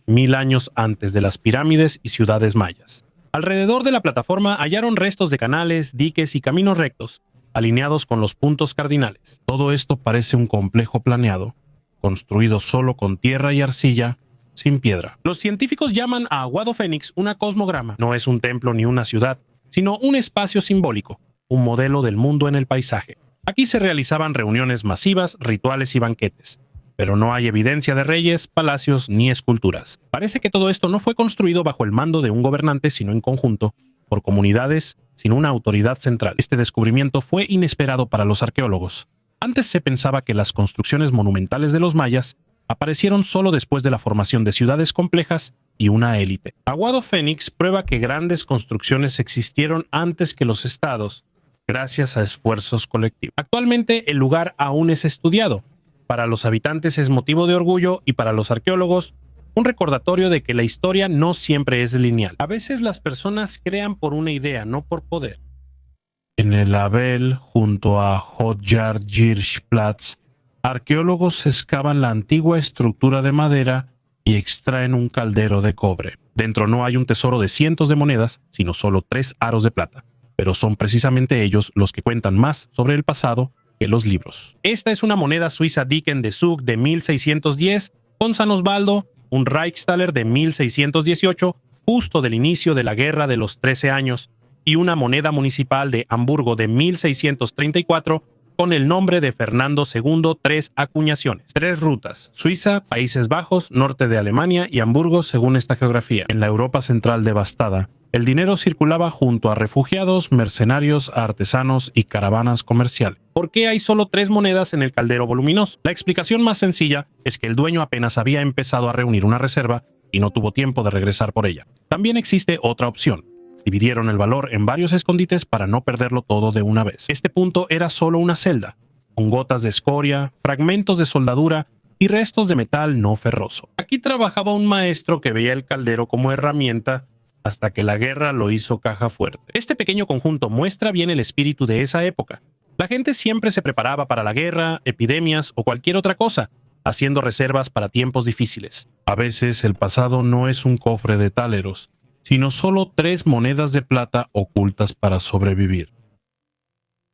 1000 años antes de las pirámides y ciudades mayas. Alrededor de la plataforma hallaron restos de canales, diques y caminos rectos, alineados con los puntos cardinales. Todo esto parece un complejo planeado, construido solo con tierra y arcilla, sin piedra. Los científicos llaman a Aguado Fénix una cosmograma. No es un templo ni una ciudad, sino un espacio simbólico, un modelo del mundo en el paisaje. Aquí se realizaban reuniones masivas, rituales y banquetes, pero no hay evidencia de reyes, palacios ni esculturas. Parece que todo esto no fue construido bajo el mando de un gobernante, sino en conjunto, por comunidades, sin una autoridad central. Este descubrimiento fue inesperado para los arqueólogos. Antes se pensaba que las construcciones monumentales de los mayas aparecieron solo después de la formación de ciudades complejas y una élite. Aguado Fénix prueba que grandes construcciones existieron antes que los estados, gracias a esfuerzos colectivos. Actualmente el lugar aún es estudiado. Para los habitantes es motivo de orgullo y para los arqueólogos un recordatorio de que la historia no siempre es lineal. A veces las personas crean por una idea, no por poder. En el Abel, junto a Hotjar-Jirschplatz, arqueólogos excavan la antigua estructura de madera y extraen un caldero de cobre. Dentro no hay un tesoro de cientos de monedas, sino solo 3 aros de plata, pero son precisamente ellos los que cuentan más sobre el pasado que los libros. Esta es una moneda suiza Dicken de Zug de 1610, con San Osvaldo, un Reichstaler de 1618, justo del inicio de la Guerra de los 13 años, y una moneda municipal de Hamburgo de 1634, con el nombre de Fernando II, 3 acuñaciones. 3 rutas: Suiza, Países Bajos, norte de Alemania y Hamburgo según esta geografía. En la Europa central devastada, el dinero circulaba junto a refugiados, mercenarios, artesanos y caravanas comerciales. ¿Por qué hay solo 3 monedas en el caldero voluminoso? La explicación más sencilla es que el dueño apenas había empezado a reunir una reserva y no tuvo tiempo de regresar por ella. También existe otra opción. Dividieron el valor en varios escondites para no perderlo todo de una vez. Este punto era solo una celda, con gotas de escoria, fragmentos de soldadura y restos de metal no ferroso. Aquí trabajaba un maestro que veía el caldero como herramienta hasta que la guerra lo hizo caja fuerte. Este pequeño conjunto muestra bien el espíritu de esa época. La gente siempre se preparaba para la guerra, epidemias o cualquier otra cosa, haciendo reservas para tiempos difíciles. A veces el pasado no es un cofre de táleros, sino solo 3 monedas de plata ocultas para sobrevivir.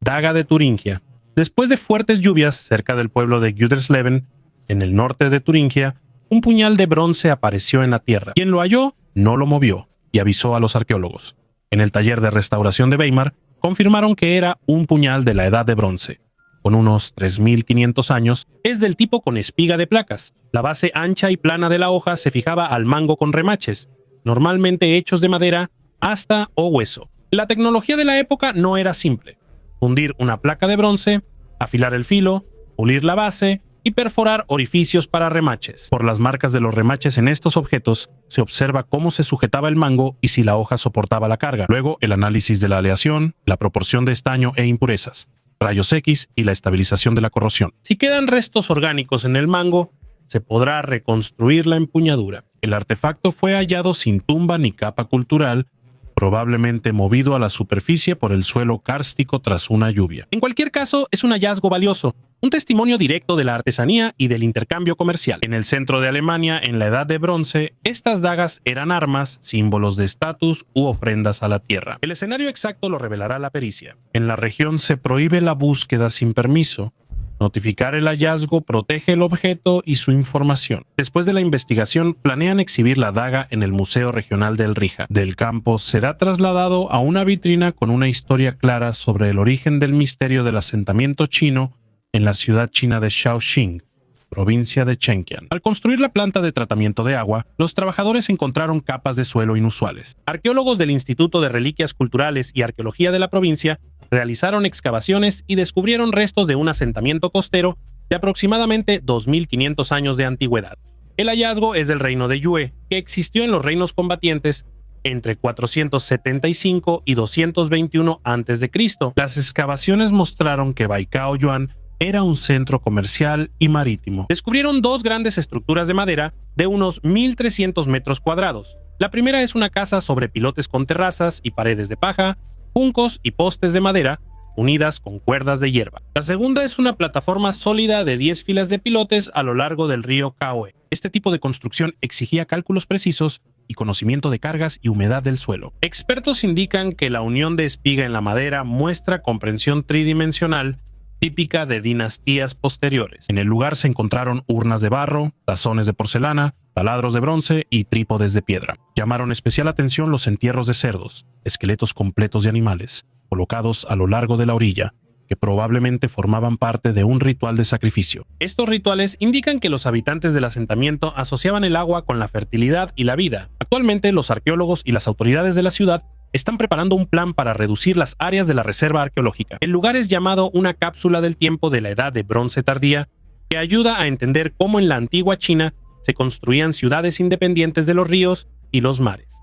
Daga de Turingia. Después de fuertes lluvias cerca del pueblo de Gütersleben, en el norte de Turingia, un puñal de bronce apareció en la tierra. Quien lo halló no lo movió y avisó a los arqueólogos. En el taller de restauración de Weimar, confirmaron que era un puñal de la edad de bronce. Con unos 3.500 años, es del tipo con espiga de placas. La base ancha y plana de la hoja se fijaba al mango con remaches, normalmente hechos de madera, asta o hueso. La tecnología de la época no era simple. Fundir una placa de bronce, afilar el filo, pulir la base y perforar orificios para remaches. Por las marcas de los remaches en estos objetos, se observa cómo se sujetaba el mango y si la hoja soportaba la carga. Luego, el análisis de la aleación, la proporción de estaño e impurezas, rayos X y la estabilización de la corrosión. Si quedan restos orgánicos en el mango, se podrá reconstruir la empuñadura. El artefacto fue hallado sin tumba ni capa cultural, probablemente movido a la superficie por el suelo kárstico tras una lluvia. En cualquier caso, es un hallazgo valioso, un testimonio directo de la artesanía y del intercambio comercial. En el centro de Alemania, en la Edad de Bronce, estas dagas eran armas, símbolos de estatus u ofrendas a la tierra. El escenario exacto lo revelará la pericia. En la región se prohíbe la búsqueda sin permiso. Notificar el hallazgo protege el objeto y su información. Después de la investigación, planean exhibir la daga en el Museo Regional del Rija. Del campo será trasladado a una vitrina con una historia clara sobre el origen del misterio del asentamiento chino en la ciudad china de Shaoxing, provincia de Zhejiang. Al construir la planta de tratamiento de agua, los trabajadores encontraron capas de suelo inusuales. Arqueólogos del Instituto de Reliquias Culturales y Arqueología de la provincia realizaron excavaciones y descubrieron restos de un asentamiento costero de aproximadamente 2.500 años de antigüedad. El hallazgo es del reino de Yue, que existió en los reinos combatientes entre 475 y 221 a.C. Las excavaciones mostraron que Baikao Yuan era un centro comercial y marítimo. Descubrieron dos grandes estructuras de madera de unos 1.300 metros cuadrados. La primera es una casa sobre pilotes con terrazas y paredes de paja, juncos y postes de madera unidas con cuerdas de hierba. La segunda es una plataforma sólida de 10 filas de pilotes a lo largo del río Caoe. Este tipo de construcción exigía cálculos precisos y conocimiento de cargas y humedad del suelo. Expertos indican que la unión de espiga en la madera muestra comprensión tridimensional típica de dinastías posteriores. En el lugar se encontraron urnas de barro, tazones de porcelana, taladros de bronce y trípodes de piedra. Llamaron especial atención los entierros de cerdos, esqueletos completos de animales, colocados a lo largo de la orilla, que probablemente formaban parte de un ritual de sacrificio. Estos rituales indican que los habitantes del asentamiento asociaban el agua con la fertilidad y la vida. Actualmente, los arqueólogos y las autoridades de la ciudad están preparando un plan para reducir las áreas de la reserva arqueológica. El lugar es llamado una cápsula del tiempo de la Edad de Bronce tardía, que ayuda a entender cómo en la antigua China se construían ciudades independientes de los ríos y los mares.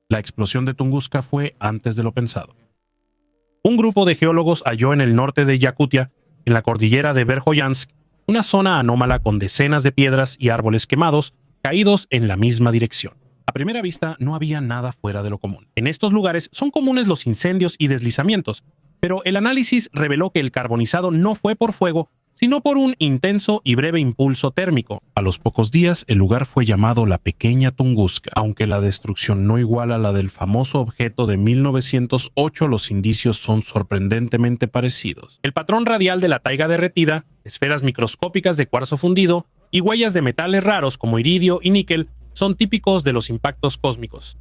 La explosión de Tunguska fue antes de lo pensado. Un grupo de geólogos halló en el norte de Yakutia, en la cordillera de Verkhoyansk, una zona anómala con decenas de piedras y árboles quemados caídos en la misma dirección. A primera vista no había nada fuera de lo común. En estos lugares son comunes los incendios y deslizamientos, pero el análisis reveló que el carbonizado no fue por fuego, sino por un intenso y breve impulso térmico. A los pocos días, el lugar fue llamado la Pequeña Tunguska. Aunque la destrucción no iguala a la del famoso objeto de 1908, los indicios son sorprendentemente parecidos. El patrón radial de la taiga derretida, esferas microscópicas de cuarzo fundido y huellas de metales raros como iridio y níquel son típicos de los impactos cósmicos.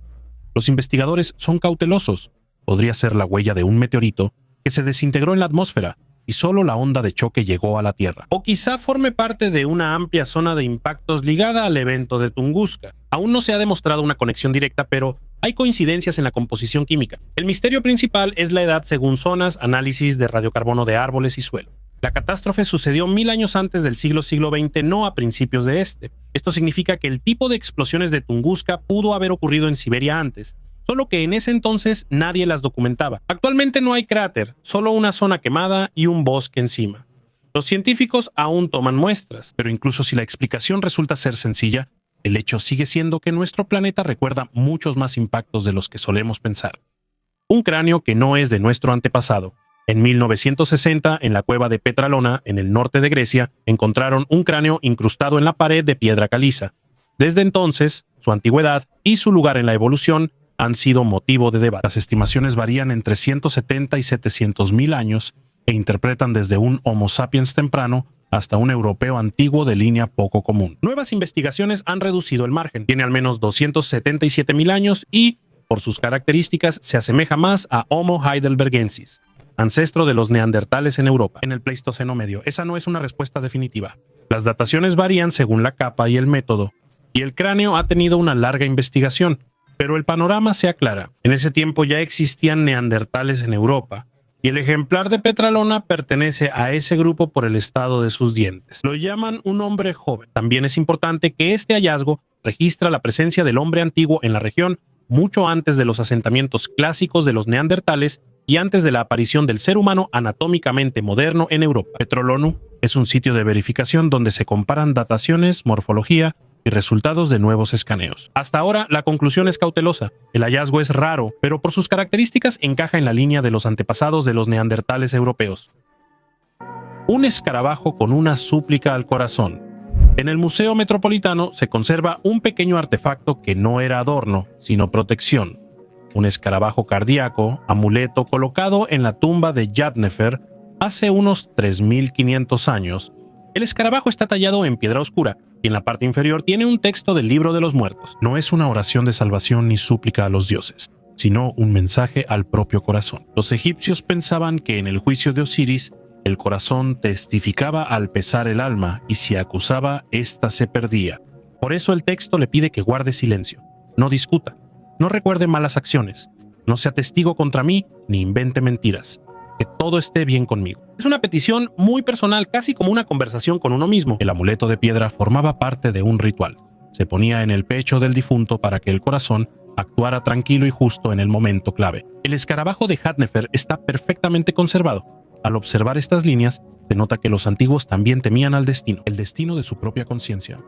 Los investigadores son cautelosos. Podría ser la huella de un meteorito que se desintegró en la atmósfera y solo la onda de choque llegó a la Tierra. O quizá forme parte de una amplia zona de impactos ligada al evento de Tunguska. Aún no se ha demostrado una conexión directa, pero hay coincidencias en la composición química. El misterio principal es la edad según zonas, análisis de radiocarbono de árboles y suelo. La catástrofe sucedió 1000 años antes del siglo XX, no a principios de este. Esto significa que el tipo de explosiones de Tunguska pudo haber ocurrido en Siberia antes, solo que en ese entonces nadie las documentaba. Actualmente no hay cráter, solo una zona quemada y un bosque encima. Los científicos aún toman muestras, pero incluso si la explicación resulta ser sencilla, el hecho sigue siendo que nuestro planeta recuerda muchos más impactos de los que solemos pensar. Un cráneo que no es de nuestro antepasado. En 1960, en la cueva de Petralona, en el norte de Grecia, encontraron un cráneo incrustado en la pared de piedra caliza. Desde entonces, su antigüedad y su lugar en la evolución han sido motivo de debate. Las estimaciones varían entre 170 y 700 mil años e interpretan desde un Homo sapiens temprano hasta un europeo antiguo de línea poco común. Nuevas investigaciones han reducido el margen. Tiene al menos 277 mil años y, por sus características, se asemeja más a Homo heidelbergensis, ancestro de los neandertales en Europa, en el Pleistoceno medio. Esa no es una respuesta definitiva. Las dataciones varían según la capa y el método, y el cráneo ha tenido una larga investigación. Pero el panorama se aclara. En ese tiempo ya existían neandertales en Europa, y el ejemplar de Petralona pertenece a ese grupo por el estado de sus dientes. Lo llaman un hombre joven. También es importante que este hallazgo registra la presencia del hombre antiguo en la región mucho antes de los asentamientos clásicos de los neandertales y antes de la aparición del ser humano anatómicamente moderno en Europa. Petrolonu es un sitio de verificación donde se comparan dataciones, morfología y resultados de nuevos escaneos. Hasta ahora, la conclusión es cautelosa. El hallazgo es raro, pero por sus características encaja en la línea de los antepasados de los neandertales europeos. Un escarabajo con una súplica al corazón. En el Museo Metropolitano se conserva un pequeño artefacto que no era adorno, sino protección. Un escarabajo cardíaco, amuleto colocado en la tumba de Jadnefer hace unos 3500 años. El escarabajo está tallado en piedra oscura y en la parte inferior tiene un texto del Libro de los Muertos. No es una oración de salvación ni súplica a los dioses, sino un mensaje al propio corazón. Los egipcios pensaban que en el juicio de Osiris, el corazón testificaba al pesar el alma y si acusaba, ésta se perdía. Por eso el texto le pide que guarde silencio, no discuta, no recuerde malas acciones, no sea testigo contra mí ni invente mentiras. Que todo esté bien conmigo. Es una petición muy personal, casi como una conversación con uno mismo. El amuleto de piedra formaba parte de un ritual. Se ponía en el pecho del difunto para que el corazón actuara tranquilo y justo en el momento clave. El escarabajo de Jadnefer está perfectamente conservado. Al observar estas líneas, Se nota que los antiguos también temían al destino, el destino de su propia conciencia.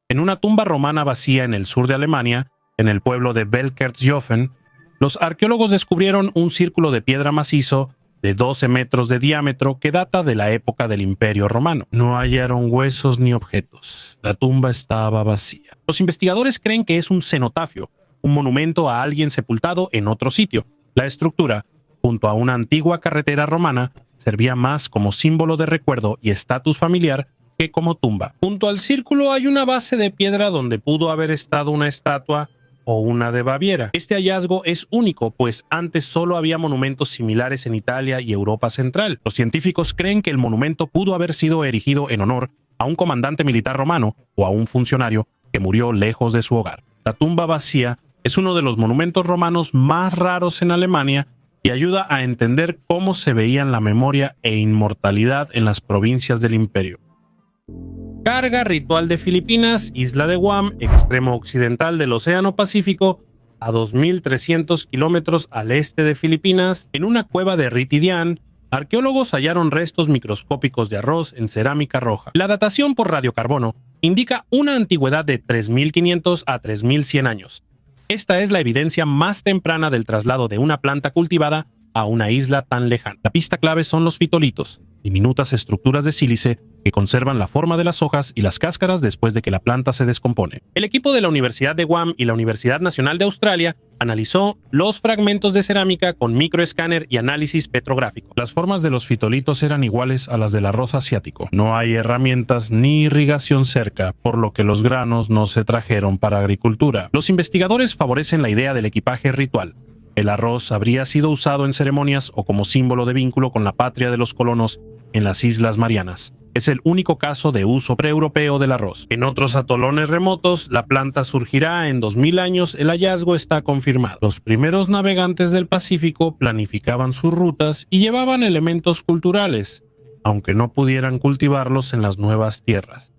En una tumba romana vacía en el sur de Alemania, en el pueblo de Belkertshofen, los arqueólogos descubrieron un círculo de piedra macizo de 12 metros de diámetro que data de la época del Imperio Romano. No hallaron huesos ni objetos. La tumba estaba vacía. Los investigadores creen que es un cenotafio, un monumento a alguien sepultado en otro sitio. La estructura, junto a una antigua carretera romana, servía más como símbolo de recuerdo y estatus familiar que como tumba. Junto al círculo hay una base de piedra donde pudo haber estado una estatua o una de Baviera. Este hallazgo es único, pues antes solo había monumentos similares en Italia y Europa Central. Los científicos creen que el monumento pudo haber sido erigido en honor a un comandante militar romano o a un funcionario que murió lejos de su hogar. La tumba vacía es uno de los monumentos romanos más raros en Alemania y ayuda a entender cómo se veían la memoria e inmortalidad en las provincias del imperio. Carga ritual de Filipinas, isla de Guam, extremo occidental del Océano Pacífico, a 2.300 kilómetros al este de Filipinas. En una cueva de Ritidian, arqueólogos hallaron restos microscópicos de arroz en cerámica roja. La datación por radiocarbono indica una antigüedad de 3.500 a 3.100 años. Esta es la evidencia más temprana del traslado de una planta cultivada a una isla tan lejana. La pista clave son los fitolitos, diminutas estructuras de sílice que conservan la forma de las hojas y las cáscaras después de que la planta se descompone. El equipo de la Universidad de Guam y la Universidad Nacional de Australia analizó los fragmentos de cerámica con microescáner y análisis petrográfico. Las formas de los fitolitos eran iguales a las del arroz asiático. No hay herramientas ni irrigación cerca, por lo que los granos no se trajeron para agricultura. Los investigadores favorecen la idea del equipaje ritual. El arroz habría sido usado en ceremonias o como símbolo de vínculo con la patria de los colonos en las Islas Marianas. Es el único caso de uso preeuropeo del arroz. En otros atolones remotos, la planta surgirá en 2000 años. El hallazgo está confirmado. Los primeros navegantes del Pacífico planificaban sus rutas y llevaban elementos culturales, aunque no pudieran cultivarlos en las nuevas tierras.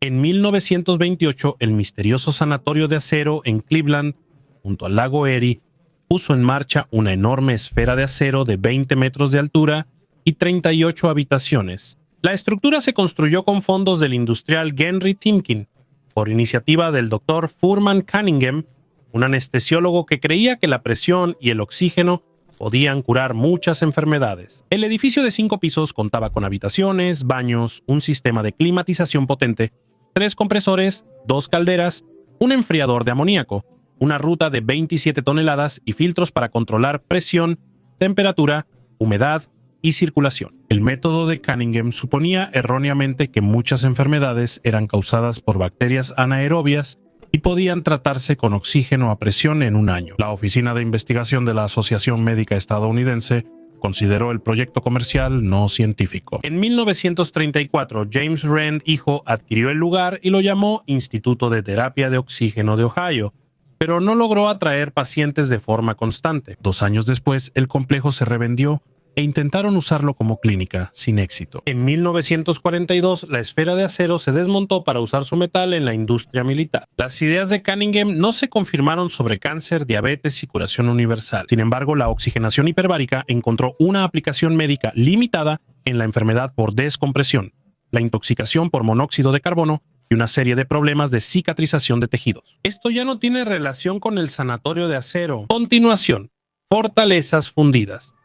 En 1928, el misterioso sanatorio de acero en Cleveland, junto al lago Erie, puso en marcha una enorme esfera de acero de 20 metros de altura y 38 habitaciones. La estructura se construyó con fondos del industrial Henry Timken, por iniciativa del Dr. Furman Cunningham, un anestesiólogo que creía que la presión y el oxígeno podían curar muchas enfermedades. El edificio de 5 pisos contaba con habitaciones, baños, un sistema de climatización potente, 3 compresores, 2 calderas, un enfriador de amoníaco, una ruta de 27 toneladas y filtros para controlar presión, temperatura, humedad y circulación. El método de Cunningham suponía erróneamente que muchas enfermedades eran causadas por bacterias anaerobias y podían tratarse con oxígeno a presión en un año. La Oficina de Investigación de la Asociación Médica Estadounidense consideró el proyecto comercial no científico. En 1934, James Rand, hijo, adquirió el lugar y lo llamó Instituto de Terapia de Oxígeno de Ohio, pero no logró atraer pacientes de forma constante. 2 años después, el complejo se revendió e intentaron usarlo como clínica, sin éxito. En 1942, la esfera de acero se desmontó para usar su metal en la industria militar. Las ideas de Cunningham no se confirmaron sobre cáncer, diabetes y curación universal. Sin embargo, la oxigenación hiperbárica encontró una aplicación médica limitada en la enfermedad por descompresión, la intoxicación por monóxido de carbono y una serie de problemas de cicatrización de tejidos. Esto ya no tiene relación con el sanatorio de acero. Continuación, fortalezas fundidas.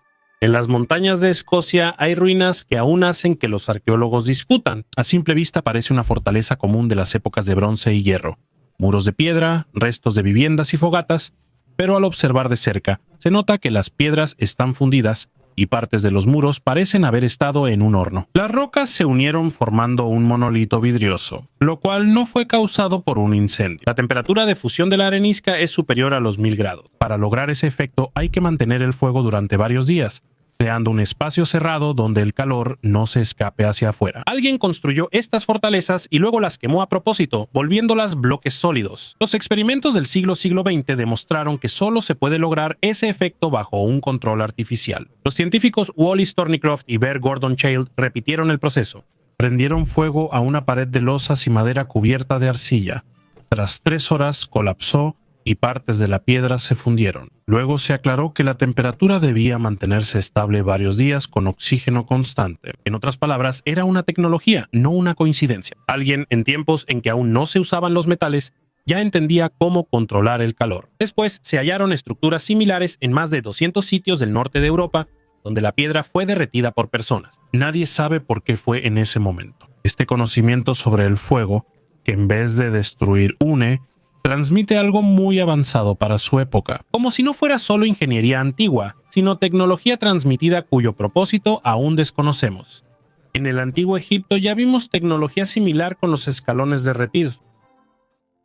En las montañas de Escocia hay ruinas que aún hacen que los arqueólogos discutan. A simple vista parece una fortaleza común de las épocas de bronce y hierro. Muros de piedra, restos de viviendas y fogatas, pero al observar de cerca, se nota que las piedras están fundidas y partes de los muros parecen haber estado en un horno. Las rocas se unieron formando un monolito vidrioso, lo cual no fue causado por un incendio. La temperatura de fusión de la arenisca es superior a los 1000 grados. Para lograr ese efecto hay que mantener el fuego durante varios días, creando un espacio cerrado donde el calor no se escape hacia afuera. Alguien construyó estas fortalezas y luego las quemó a propósito, volviéndolas bloques sólidos. Los experimentos del siglo XX demostraron que solo se puede lograr ese efecto bajo un control artificial. Los científicos Wallace Thornycroft y Bear Gordon Child repitieron el proceso. Prendieron fuego a una pared de losas y madera cubierta de arcilla. Tras 3 horas colapsó y partes de la piedra se fundieron. Luego se aclaró que la temperatura debía mantenerse estable varios días con oxígeno constante. En otras palabras, era una tecnología, no una coincidencia. Alguien, en tiempos en que aún no se usaban los metales, ya entendía cómo controlar el calor. Después se hallaron estructuras similares en más de 200 sitios del norte de Europa, donde la piedra fue derretida por personas. Nadie sabe por qué fue en ese momento. Este conocimiento sobre el fuego, que en vez de destruir une, transmite algo muy avanzado para su época, como si no fuera solo ingeniería antigua, sino tecnología transmitida cuyo propósito aún desconocemos. En el antiguo Egipto ya vimos tecnología similar con los escalones derretidos.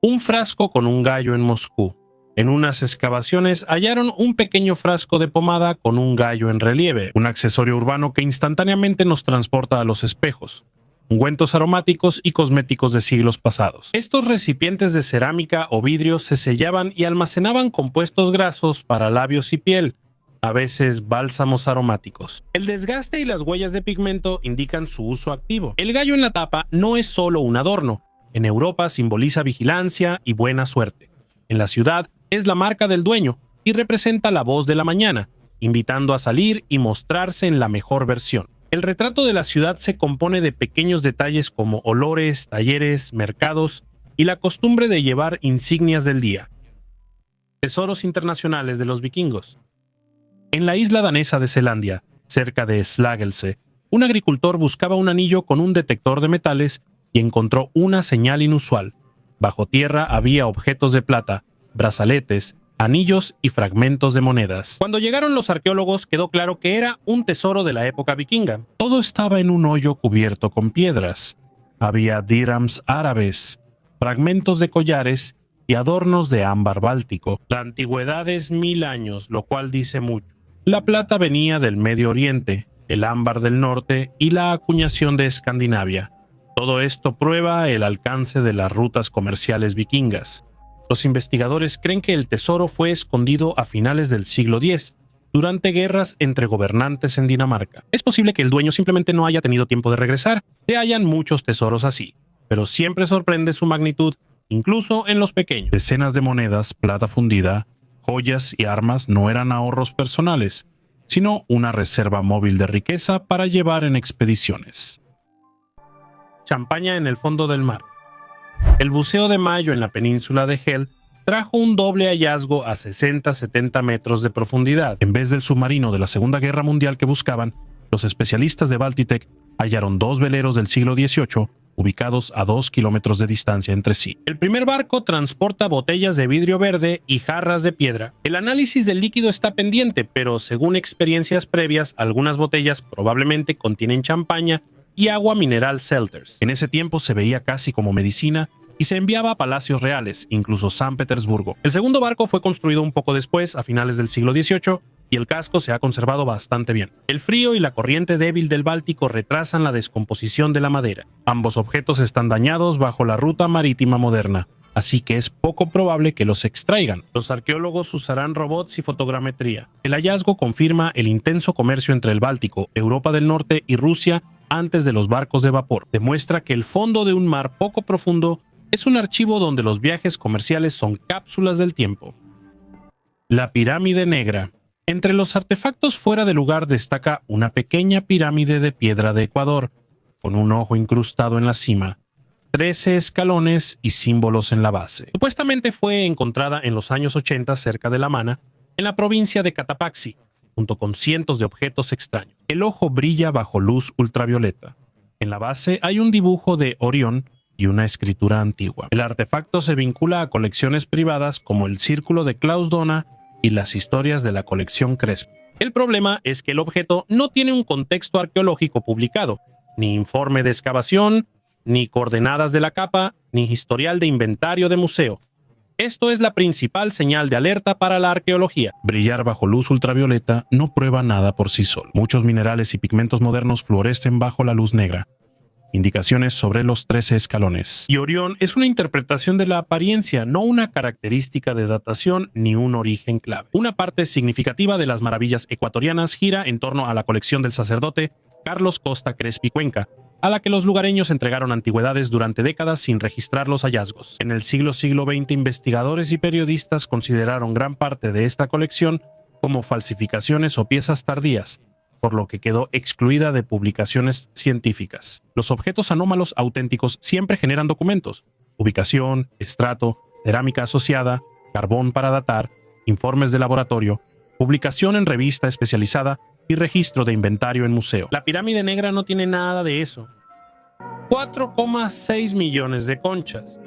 Un frasco con un gallo en Moscú. En unas excavaciones hallaron un pequeño frasco de pomada con un gallo en relieve, un accesorio urbano que instantáneamente nos transporta a los espejos, ungüentos aromáticos y cosméticos de siglos pasados. Estos recipientes de cerámica o vidrio se sellaban y almacenaban compuestos grasos para labios y piel, a veces bálsamos aromáticos. El desgaste y las huellas de pigmento indican su uso activo. El gallo en la tapa no es solo un adorno. En Europa simboliza vigilancia y buena suerte. En la ciudad es la marca del dueño y representa la voz de la mañana, invitando a salir y mostrarse en la mejor versión. El retrato de la ciudad se compone de pequeños detalles como olores, talleres, mercados y la costumbre de llevar insignias del día. Tesoros internacionales de los vikingos. En la isla danesa de Selandia, cerca de Slagelse, un agricultor buscaba un anillo con un detector de metales y encontró una señal inusual. Bajo tierra había objetos de plata, brazaletes, anillos y fragmentos de monedas. Cuando llegaron los arqueólogos quedó claro que era un tesoro de la época vikinga. Todo estaba en un hoyo cubierto con piedras. Había dirhams árabes, fragmentos de collares y adornos de ámbar báltico. La antigüedad es 1000 años, lo cual dice mucho. La plata venía del Medio Oriente, el ámbar del norte y la acuñación de Escandinavia. Todo esto prueba el alcance de las rutas comerciales vikingas. Los investigadores creen que el tesoro fue escondido a finales del siglo X, durante guerras entre gobernantes en Dinamarca. Es posible que el dueño simplemente no haya tenido tiempo de regresar. Se hallan muchos tesoros así, pero siempre sorprende su magnitud, incluso en los pequeños. Decenas de monedas, plata fundida, joyas y armas no eran ahorros personales, sino una reserva móvil de riqueza para llevar en expediciones. Champaña en el fondo del mar. El buceo de mayo en la península de Hel trajo un doble hallazgo a 60-70 metros de profundidad. En vez del submarino de la Segunda Guerra Mundial que buscaban, los especialistas de Baltitech hallaron 2 veleros del siglo XVIII ubicados a 2 kilómetros de distancia entre sí. El primer barco transporta botellas de vidrio verde y jarras de piedra. El análisis del líquido está pendiente, pero según experiencias previas, algunas botellas probablemente contienen champaña y agua mineral Selters. En ese tiempo se veía casi como medicina y se enviaba a palacios reales, incluso San Petersburgo. El segundo barco fue construido un poco después, a finales del siglo XVIII, y el casco se ha conservado bastante bien. El frío y la corriente débil del Báltico retrasan la descomposición de la madera. Ambos objetos están dañados bajo la ruta marítima moderna, así que es poco probable que los extraigan. Los arqueólogos usarán robots y fotogrametría. El hallazgo confirma el intenso comercio entre el Báltico, Europa del Norte y Rusia antes de los barcos de vapor. Demuestra que el fondo de un mar poco profundo es un archivo donde los viajes comerciales son cápsulas del tiempo. La pirámide negra. Entre los artefactos fuera de lugar destaca una pequeña pirámide de piedra de Ecuador, con un ojo incrustado en la cima, 13 escalones y símbolos en la base. Supuestamente fue encontrada en los años 80 cerca de La Mana, en la provincia de Cotopaxi, junto con cientos de objetos extraños. El ojo brilla bajo luz ultravioleta. En la base hay un dibujo de Orión y una escritura antigua. El artefacto se vincula a colecciones privadas como el Círculo de Klaus Dona y las historias de la colección Crespo. El problema es que el objeto no tiene un contexto arqueológico publicado, ni informe de excavación, ni coordenadas de la capa, ni historial de inventario de museo. Esto es la principal señal de alerta para la arqueología. Brillar bajo luz ultravioleta no prueba nada por sí solo. Muchos minerales y pigmentos modernos fluorescen bajo la luz negra. Indicaciones sobre los 13 escalones. Y Orión es una interpretación de la apariencia, no una característica de datación ni un origen clave. Una parte significativa de las maravillas ecuatorianas gira en torno a la colección del sacerdote Carlos Costa Crespi Cuenca, a la que los lugareños entregaron antigüedades durante décadas sin registrar los hallazgos. En el siglo XX, investigadores y periodistas consideraron gran parte de esta colección como falsificaciones o piezas tardías, por lo que quedó excluida de publicaciones científicas. Los objetos anómalos auténticos siempre generan documentos: ubicación, estrato, cerámica asociada, carbón para datar, informes de laboratorio, publicación en revista especializada y registro de inventario en museo. La pirámide negra no tiene nada de eso. 4,6 millones de conchas.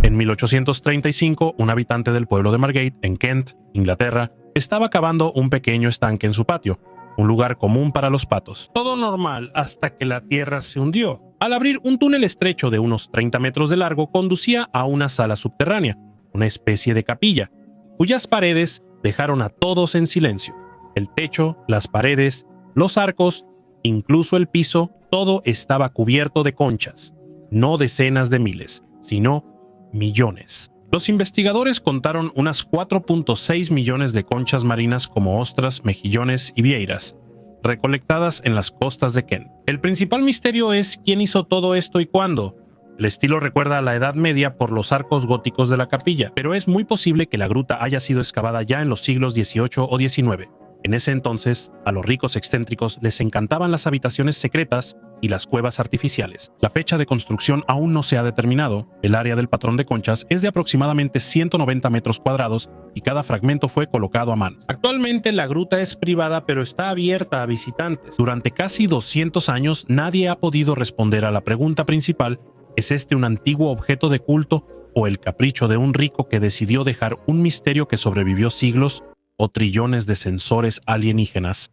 En 1835, un habitante del pueblo de Margate, en Kent, Inglaterra, estaba cavando un pequeño estanque en su patio, un lugar común para los patos. Todo normal hasta que la tierra se hundió. Al abrir un túnel estrecho de unos 30 metros de largo, conducía a una sala subterránea, una especie de capilla, cuyas paredes dejaron a todos en silencio. El techo, las paredes, los arcos, incluso el piso, todo estaba cubierto de conchas. No decenas de miles, sino millones. Los investigadores contaron unas 4,6 millones de conchas marinas como ostras, mejillones y vieiras, recolectadas en las costas de Kent. El principal misterio es quién hizo todo esto y cuándo. El estilo recuerda a la Edad Media por los arcos góticos de la capilla, pero es muy posible que la gruta haya sido excavada ya en los siglos XVIII o XIX. En ese entonces, a los ricos excéntricos les encantaban las habitaciones secretas y las cuevas artificiales. La fecha de construcción aún no se ha determinado. El área del patrón de conchas es de aproximadamente 190 metros cuadrados y cada fragmento fue colocado a mano. Actualmente la gruta es privada, pero está abierta a visitantes. Durante casi 200 años nadie ha podido responder a la pregunta principal: ¿es este un antiguo objeto de culto o el capricho de un rico que decidió dejar un misterio que sobrevivió siglos o trillones de sensores alienígenas?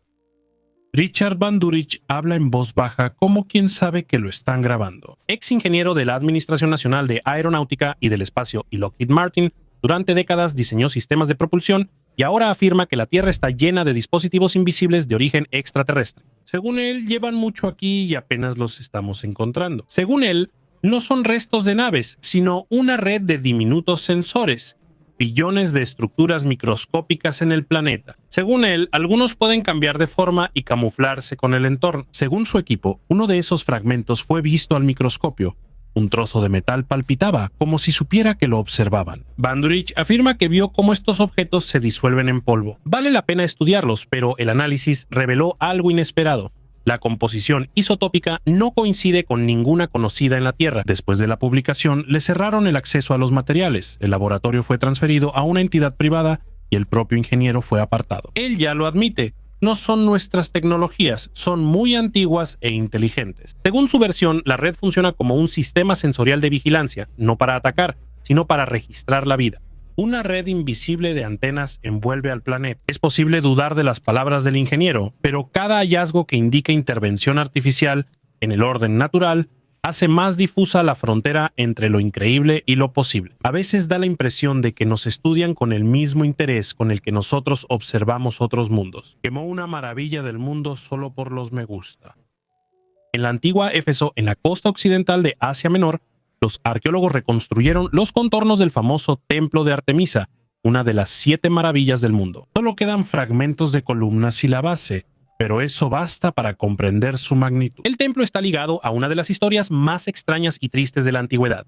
Richard Van Durich habla en voz baja como quien sabe que lo están grabando. Ex ingeniero de la Administración Nacional de Aeronáutica y del Espacio y Lockheed Martin, durante décadas diseñó sistemas de propulsión y ahora afirma que la Tierra está llena de dispositivos invisibles de origen extraterrestre. Según él, llevan mucho aquí y apenas los estamos encontrando. Según él, no son restos de naves, sino una red de diminutos sensores, billones de estructuras microscópicas en el planeta. Según él, algunos pueden cambiar de forma y camuflarse con el entorno. Según su equipo, uno de esos fragmentos fue visto al microscopio. Un trozo de metal palpitaba, como si supiera que lo observaban. Van Durich afirma que vio cómo estos objetos se disuelven en polvo. Vale la pena estudiarlos, pero el análisis reveló algo inesperado. La composición isotópica no coincide con ninguna conocida en la Tierra. Después de la publicación, le cerraron el acceso a los materiales. El laboratorio fue transferido a una entidad privada y el propio ingeniero fue apartado. Él ya lo admite. No son nuestras tecnologías, son muy antiguas e inteligentes. Según su versión, la red funciona como un sistema sensorial de vigilancia, no para atacar, sino para registrar la vida. Una red invisible de antenas envuelve al planeta. Es posible dudar de las palabras del ingeniero, pero cada hallazgo que indica intervención artificial en el orden natural hace más difusa la frontera entre lo increíble y lo posible. A veces da la impresión de que nos estudian con el mismo interés con el que nosotros observamos otros mundos. Quemó una maravilla del mundo solo por los me gusta. En la antigua Éfeso, en la costa occidental de Asia Menor, los arqueólogos reconstruyeron los contornos del famoso templo de Artemisa, una de las 7 maravillas del mundo. Solo quedan fragmentos de columnas y la base, pero eso basta para comprender su magnitud. El templo está ligado a una de las historias más extrañas y tristes de la antigüedad,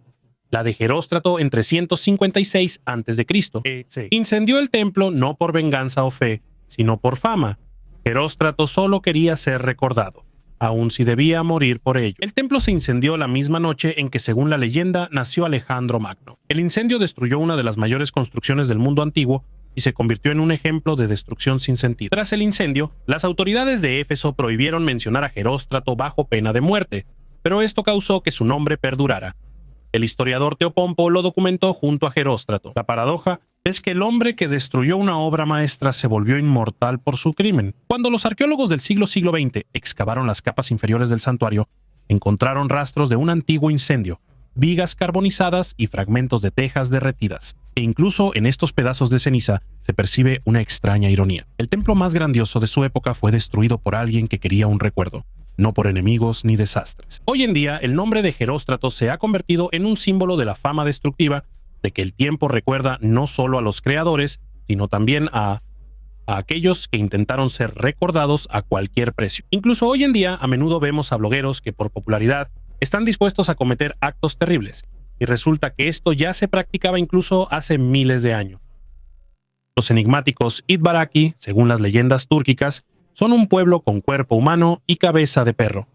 la de Heróstrato en 356 a.C. Incendió el templo no por venganza o fe, sino por fama. Heróstrato solo quería ser recordado, aun si debía morir por ello. El templo se incendió la misma noche en que, según la leyenda, nació Alejandro Magno. El incendio destruyó una de las mayores construcciones del mundo antiguo y se convirtió en un ejemplo de destrucción sin sentido. Tras el incendio, las autoridades de Éfeso prohibieron mencionar a Heróstrato bajo pena de muerte, pero esto causó que su nombre perdurara. El historiador Teopompo lo documentó junto a Heróstrato. La paradoja es que el hombre que destruyó una obra maestra se volvió inmortal por su crimen. Cuando los arqueólogos del siglo XX excavaron las capas inferiores del santuario, encontraron rastros de un antiguo incendio, vigas carbonizadas y fragmentos de tejas derretidas. E incluso en estos pedazos de ceniza se percibe una extraña ironía. El templo más grandioso de su época fue destruido por alguien que quería un recuerdo, no por enemigos ni desastres. Hoy en día, el nombre de Heróstrato se ha convertido en un símbolo de la fama destructiva, de que el tiempo recuerda no solo a los creadores, sino también a a aquellos que intentaron ser recordados a cualquier precio. Incluso hoy en día, a menudo vemos a blogueros que por popularidad están dispuestos a cometer actos terribles, y resulta que esto ya se practicaba incluso hace miles de años. Los enigmáticos Itbaraki, según las leyendas túrquicas, son un pueblo con cuerpo humano y cabeza de perro.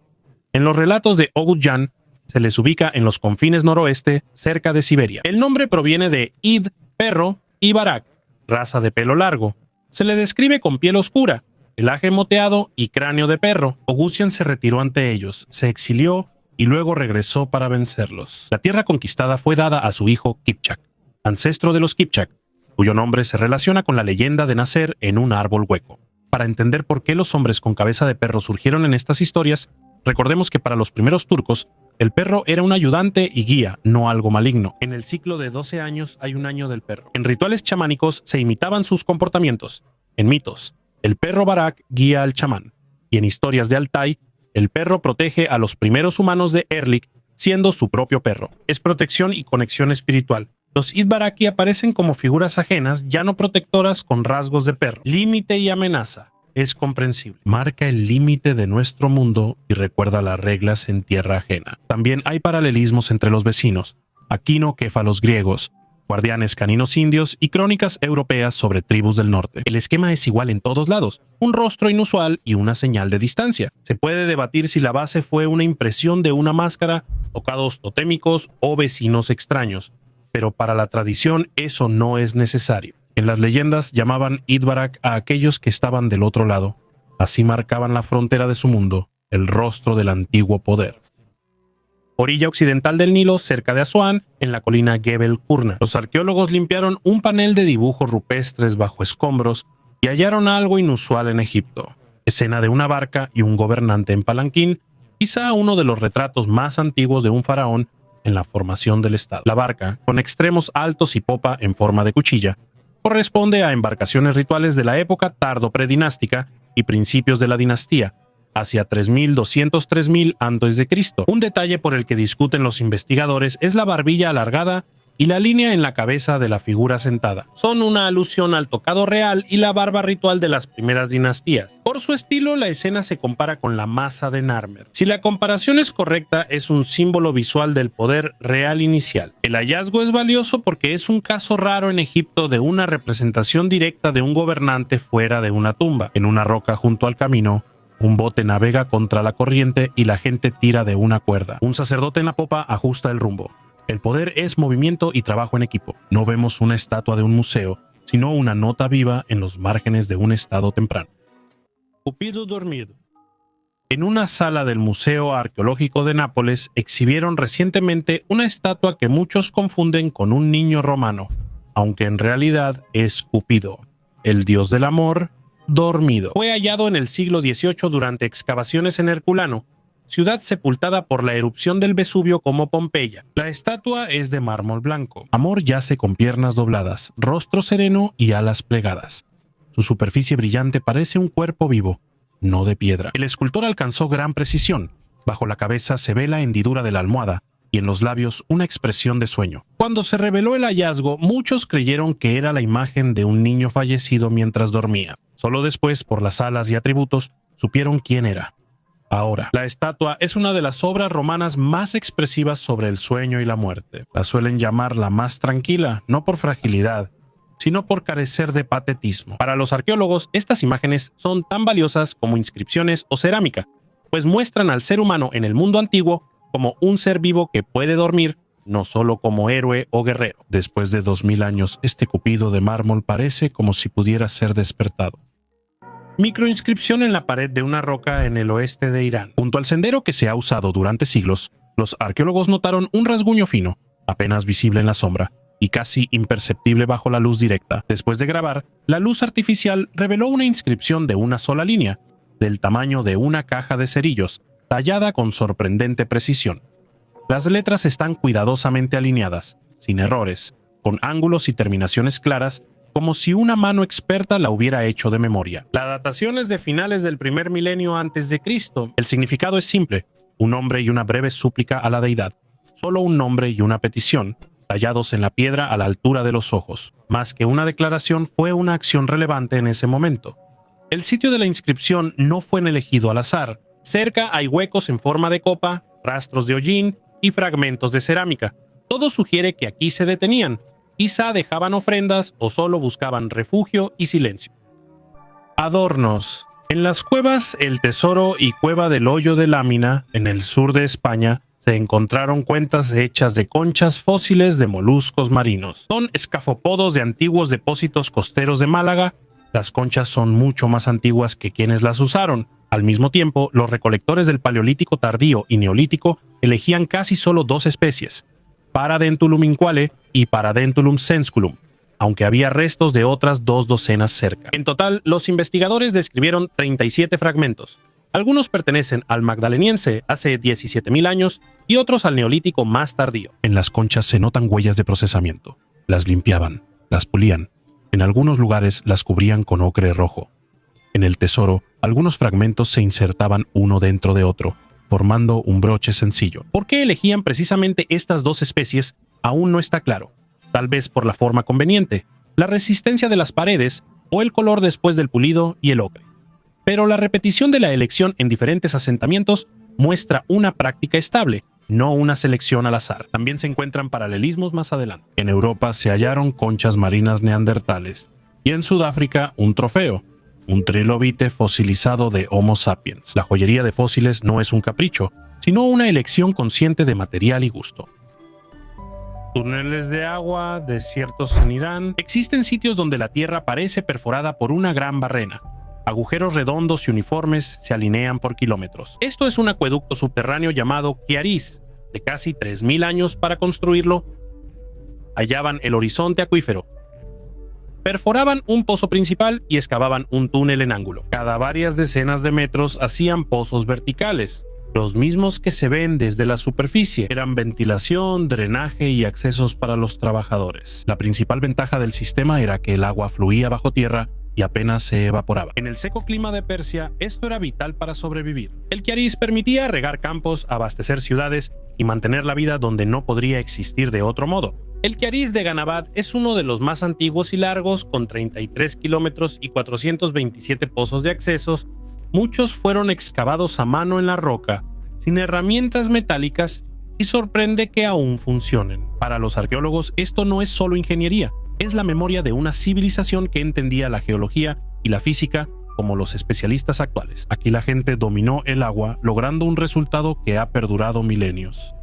En los relatos de Oguzhan, se les ubica en los confines noroeste, cerca de Siberia. El nombre proviene de Id, perro, y Barak, raza de pelo largo. Se le describe con piel oscura, pelaje moteado y cráneo de perro. Oguzhan se retiró ante ellos, se exilió y luego regresó para vencerlos. La tierra conquistada fue dada a su hijo Kipchak, ancestro de los Kipchak, cuyo nombre se relaciona con la leyenda de nacer en un árbol hueco. Para entender por qué los hombres con cabeza de perro surgieron en estas historias, recordemos que para los primeros turcos, el perro era un ayudante y guía, no algo maligno. En el ciclo de 12 años hay un año del perro. En rituales chamánicos se imitaban sus comportamientos. En mitos, el perro Barak guía al chamán. Y en historias de Altai, el perro protege a los primeros humanos de Erlik, siendo su propio perro. Es protección y conexión espiritual. Los Itbaraki aparecen como figuras ajenas, ya no protectoras, con rasgos de perro. Límite y amenaza. Es comprensible. Marca el límite de nuestro mundo y recuerda las reglas en tierra ajena. También hay paralelismos entre los vecinos, aquino-quéfalos griegos, guardianes caninos indios y crónicas europeas sobre tribus del norte. El esquema es igual en todos lados, un rostro inusual y una señal de distancia. Se puede debatir si la base fue una impresión de una máscara, tocados totémicos o vecinos extraños, pero para la tradición eso no es necesario. En las leyendas llamaban Itbarak a aquellos que estaban del otro lado. Así marcaban la frontera de su mundo, el rostro del antiguo poder. Orilla occidental del Nilo, cerca de Asuán, en la colina Gebel Kurna. Los arqueólogos limpiaron un panel de dibujos rupestres bajo escombros y hallaron algo inusual en Egipto. Escena de una barca y un gobernante en palanquín, quizá uno de los retratos más antiguos de un faraón en la formación del Estado. La barca, con extremos altos y popa en forma de cuchilla, corresponde a embarcaciones rituales de la época tardo-predinástica y principios de la dinastía, hacia 3200-3000 a.C. Un detalle por el que discuten los investigadores es la barbilla alargada y la línea en la cabeza de la figura sentada. Son una alusión al tocado real y la barba ritual de las primeras dinastías. Por su estilo, la escena se compara con la masa de Narmer. Si la comparación es correcta, es un símbolo visual del poder real inicial. El hallazgo es valioso porque es un caso raro en Egipto de una representación directa de un gobernante fuera de una tumba. En una roca junto al camino, un bote navega contra la corriente y la gente tira de una cuerda. Un sacerdote en la popa ajusta el rumbo. El poder es movimiento y trabajo en equipo. No vemos una estatua de un museo, sino una nota viva en los márgenes de un estado temprano. Cupido dormido. En una sala del Museo Arqueológico de Nápoles exhibieron recientemente una estatua que muchos confunden con un niño romano, aunque en realidad es Cupido, el dios del amor, dormido. Fue hallado en el siglo XVIII durante excavaciones en Herculano, ciudad sepultada por la erupción del Vesubio como Pompeya. La estatua es de mármol blanco. Amor yace con piernas dobladas, rostro sereno y alas plegadas. Su superficie brillante parece un cuerpo vivo, no de piedra. El escultor alcanzó gran precisión. Bajo la cabeza se ve la hendidura de la almohada y en los labios una expresión de sueño. Cuando se reveló el hallazgo, muchos creyeron que era la imagen de un niño fallecido mientras dormía. Solo después, por las alas y atributos, supieron quién era. Ahora, la estatua es una de las obras romanas más expresivas sobre el sueño y la muerte. La suelen llamar la más tranquila, no por fragilidad, sino por carecer de patetismo. Para los arqueólogos, estas imágenes son tan valiosas como inscripciones o cerámica, pues muestran al ser humano en el mundo antiguo como un ser vivo que puede dormir, no solo como héroe o guerrero. Después de 2000 años, este Cupido de mármol parece como si pudiera ser despertado. Microinscripción en la pared de una roca en el oeste de Irán. Junto al sendero que se ha usado durante siglos, los arqueólogos notaron un rasguño fino, apenas visible en la sombra, y casi imperceptible bajo la luz directa. Después de grabar, la luz artificial reveló una inscripción de una sola línea, del tamaño de una caja de cerillos, tallada con sorprendente precisión. Las letras están cuidadosamente alineadas, sin errores, con ángulos y terminaciones claras, como si una mano experta la hubiera hecho de memoria. La datación es de finales del primer milenio antes de Cristo. El significado es simple: un nombre y una breve súplica a la deidad. Solo un nombre y una petición, tallados en la piedra a la altura de los ojos. Más que una declaración, fue una acción relevante en ese momento. El sitio de la inscripción no fue elegido al azar. Cerca hay huecos en forma de copa, rastros de hollín y fragmentos de cerámica. Todo sugiere que aquí se detenían. Quizá dejaban ofrendas o solo buscaban refugio y silencio. Adornos. En las cuevas El Tesoro y Cueva del Hoyo de Lámina, en el sur de España, se encontraron cuentas hechas de conchas fósiles de moluscos marinos. Son escafópodos de antiguos depósitos costeros de Málaga. Las conchas son mucho más antiguas que quienes las usaron. Al mismo tiempo, los recolectores del Paleolítico tardío y Neolítico elegían casi solo dos especies, Paradentulum inquale y Paradentulum sensculum, aunque había restos de otras 2 docenas cerca. En total, los investigadores describieron 37 fragmentos. Algunos pertenecen al magdaleniense hace 17.000 años y otros al neolítico más tardío. En las conchas se notan huellas de procesamiento. Las limpiaban, las pulían. En algunos lugares las cubrían con ocre rojo. En el tesoro, algunos fragmentos se insertaban uno dentro de otro, formando un broche sencillo. ¿Por qué elegían precisamente estas 2 especies? Aún no está claro. Tal vez por la forma conveniente, la resistencia de las paredes o el color después del pulido y el ocre. Pero la repetición de la elección en diferentes asentamientos muestra una práctica estable, no una selección al azar. También se encuentran paralelismos más adelante. En Europa se hallaron conchas marinas neandertales y en Sudáfrica un trofeo, un trilobite fosilizado de Homo sapiens. La joyería de fósiles no es un capricho, sino una elección consciente de material y gusto. Túneles de agua, desiertos en Irán. Existen sitios donde la tierra parece perforada por una gran barrena. Agujeros redondos y uniformes se alinean por kilómetros. Esto es un acueducto subterráneo llamado Kiaris, de casi 3.000 años para construirlo. Hallaban el horizonte acuífero. Perforaban un pozo principal y excavaban un túnel en ángulo. Cada varias decenas de metros hacían pozos verticales, los mismos que se ven desde la superficie. Eran ventilación, drenaje y accesos para los trabajadores. La principal ventaja del sistema era que el agua fluía bajo tierra y apenas se evaporaba. En el seco clima de Persia, esto era vital para sobrevivir. El Kiaris permitía regar campos, abastecer ciudades y mantener la vida donde no podría existir de otro modo. El Kiaris de Ganabad es uno de los más antiguos y largos, con 33 kilómetros y 427 pozos de accesos. Muchos fueron excavados a mano en la roca, sin herramientas metálicas, y sorprende que aún funcionen. Para los arqueólogos, esto no es solo ingeniería, es la memoria de una civilización que entendía la geología y la física como los especialistas actuales. Aquí la gente dominó el agua, logrando un resultado que ha perdurado milenios.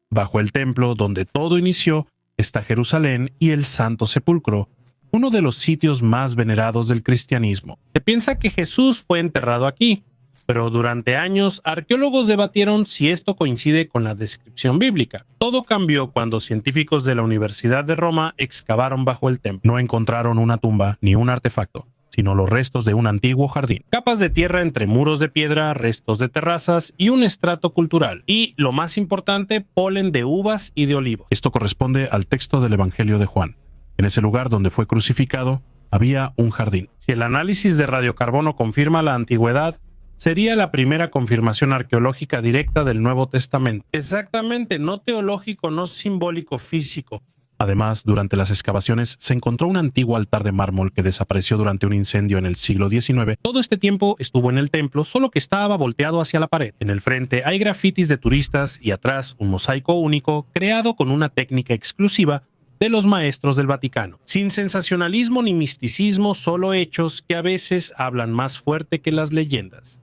Bajo el templo donde todo inició está Jerusalén y el Santo Sepulcro, uno de los sitios más venerados del cristianismo. Se piensa que Jesús fue enterrado aquí, pero durante años arqueólogos debatieron si esto coincide con la descripción bíblica. Todo cambió cuando científicos de la Universidad de Roma excavaron bajo el templo. No encontraron una tumba ni un artefacto, sino los restos de un antiguo jardín. Capas de tierra entre muros de piedra, restos de terrazas y un estrato cultural. Y, lo más importante, polen de uvas y de olivos. Esto corresponde al texto del Evangelio de Juan. En ese lugar donde fue crucificado, había un jardín. Si el análisis de radiocarbono confirma la antigüedad, sería la primera confirmación arqueológica directa del Nuevo Testamento. Exactamente, no teológico, no simbólico, físico. Además, durante las excavaciones se encontró un antiguo altar de mármol que desapareció durante un incendio en el siglo XIX. Todo este tiempo estuvo en el templo, solo que estaba volteado hacia la pared. En el frente hay grafitis de turistas y atrás un mosaico único creado con una técnica exclusiva de los maestros del Vaticano. Sin sensacionalismo ni misticismo, solo hechos que a veces hablan más fuerte que las leyendas.